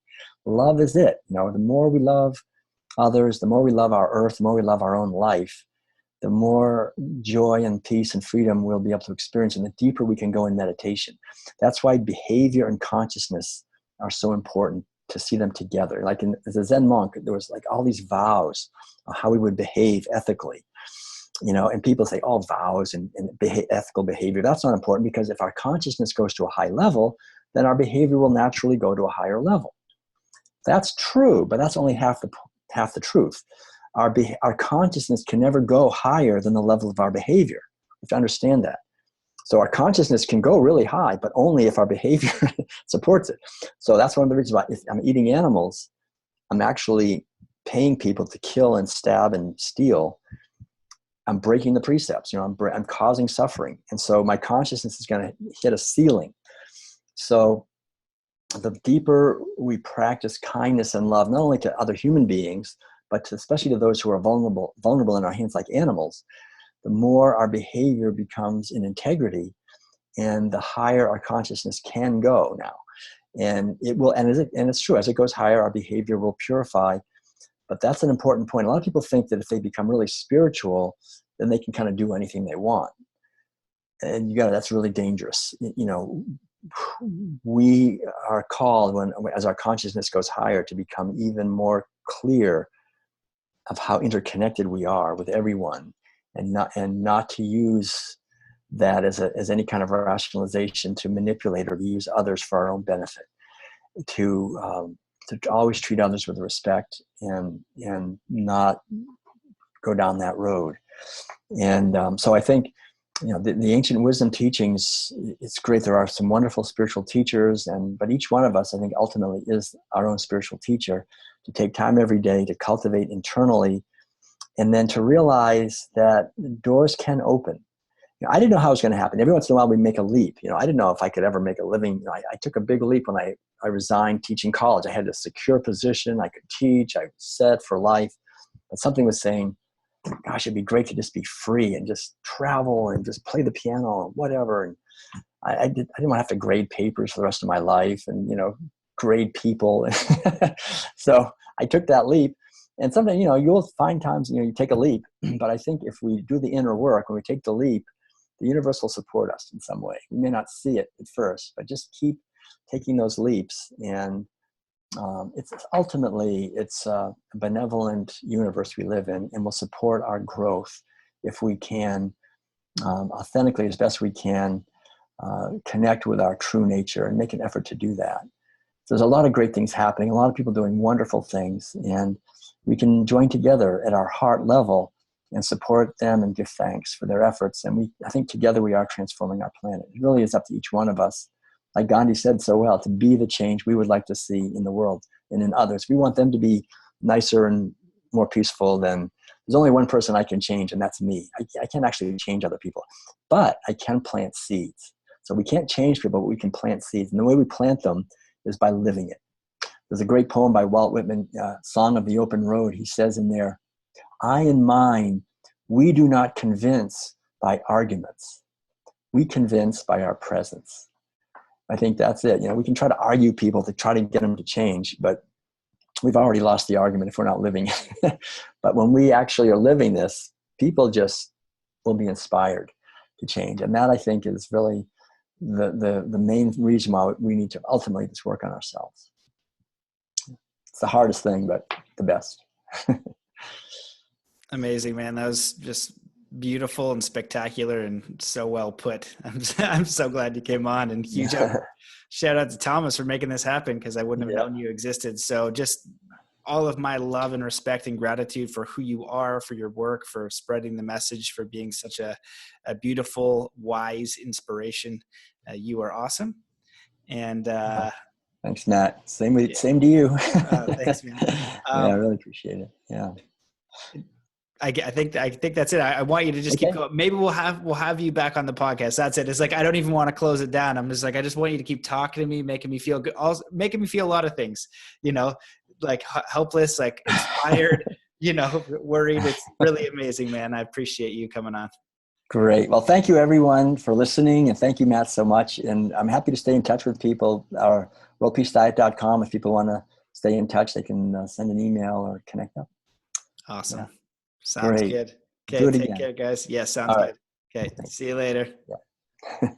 Love is it. The more we love others, the more we love our earth, the more we love our own life, the more joy and peace and freedom we'll be able to experience, and the deeper we can go in meditation. That's why behavior and consciousness are so important, to see them together. Like as a Zen monk, there was like all these vows of how we would behave ethically. And people say, oh, vows and ethical behavior, that's not important, because if our consciousness goes to a high level, then our behavior will naturally go to a higher level. That's true, but that's only half the truth. Our consciousness can never go higher than the level of our behavior. We have to understand that. So our consciousness can go really high, but only if our behavior supports it. So that's one of the reasons why, if I'm eating animals, I'm actually paying people to kill and stab and steal. I'm breaking the precepts. I'm causing suffering. And so my consciousness is going to hit a ceiling. So the deeper we practice kindness and love, not only to other human beings, but especially to those who are vulnerable in our hands, like animals, the more our behavior becomes in integrity, and the higher our consciousness can go now. And it will, and it's true, as it goes higher, our behavior will purify. But that's an important point. A lot of people think that if they become really spiritual, then they can kind of do anything they want. And that's really dangerous. We are called as our consciousness goes higher to become even more clear of how interconnected we are with everyone, and not to use that as any kind of rationalization to manipulate or to use others for our own benefit, to always treat others with respect and not go down that road. And so I think, the ancient wisdom teachings, it's great. There are some wonderful spiritual teachers, but each one of us, I think, ultimately is our own spiritual teacher, to take time every day to cultivate internally, and then to realize that doors can open. I didn't know how it was going to happen. Every once in a while we make a leap. I didn't know if I could ever make a living. I took a big leap when I resigned teaching college. I had a secure position. I could teach. I was set for life. But something was saying, gosh, it'd be great to just be free and just travel and just play the piano or whatever. And I didn't want to have to grade papers for the rest of my life and, grade people. So I took that leap. And sometimes, you'll find times, you take a leap. But I think if we do the inner work, when we take the leap, the universe will support us in some way. We may not see it at first, but just keep taking those leaps. And it's ultimately a benevolent universe we live in, and will support our growth if we can authentically, as best we can, connect with our true nature and make an effort to do that. So there's a lot of great things happening, a lot of people doing wonderful things, and we can join together at our heart level and support them and give thanks for their efforts. And I think together we are transforming our planet. It really is up to each one of us, like Gandhi said so well, to be the change we would like to see in the world and in others. We want them to be nicer and more peaceful. There's only one person I can change, and that's me. I can't actually change other people, but I can plant seeds. So we can't change people, but we can plant seeds. And the way we plant them is by living it. There's a great poem by Walt Whitman, Song of the Open Road. He says in there, I and mine, we do not convince by arguments. We convince by our presence. I think that's it. We can try to argue people to try to get them to change, but we've already lost the argument if we're not living it. But when we actually are living this, people just will be inspired to change. And that, I think, is really the main reason why we need to ultimately just work on ourselves. It's the hardest thing, but the best. Amazing, man. That was just beautiful and spectacular and so well put. I'm so glad you came on, and huge shout out to Thomas for making this happen, because I wouldn't have known you existed. So just all of my love and respect and gratitude for who you are, for your work, for spreading the message, for being such a beautiful, wise inspiration. You are awesome. And thanks, Matt. Same to you. Thanks, man. I really appreciate it. Yeah. I think that's it. I want you to just keep going. Maybe we'll have you back on the podcast. That's it. It's like, I don't even want to close it down. I'm just like, I just want you to keep talking to me, making me feel good, also making me feel a lot of things, like helpless, like inspired, worried. It's really amazing, man. I appreciate you coming on. Great. Well, thank you everyone for listening, and thank you, Matt, so much. And I'm happy to stay in touch with people. Our worldpeacediet.com. If people want to stay in touch, they can send an email or connect up. Awesome. Yeah. Sounds good. Okay. Take care, guys. Yeah. Sounds good. Okay. See you later. Yeah.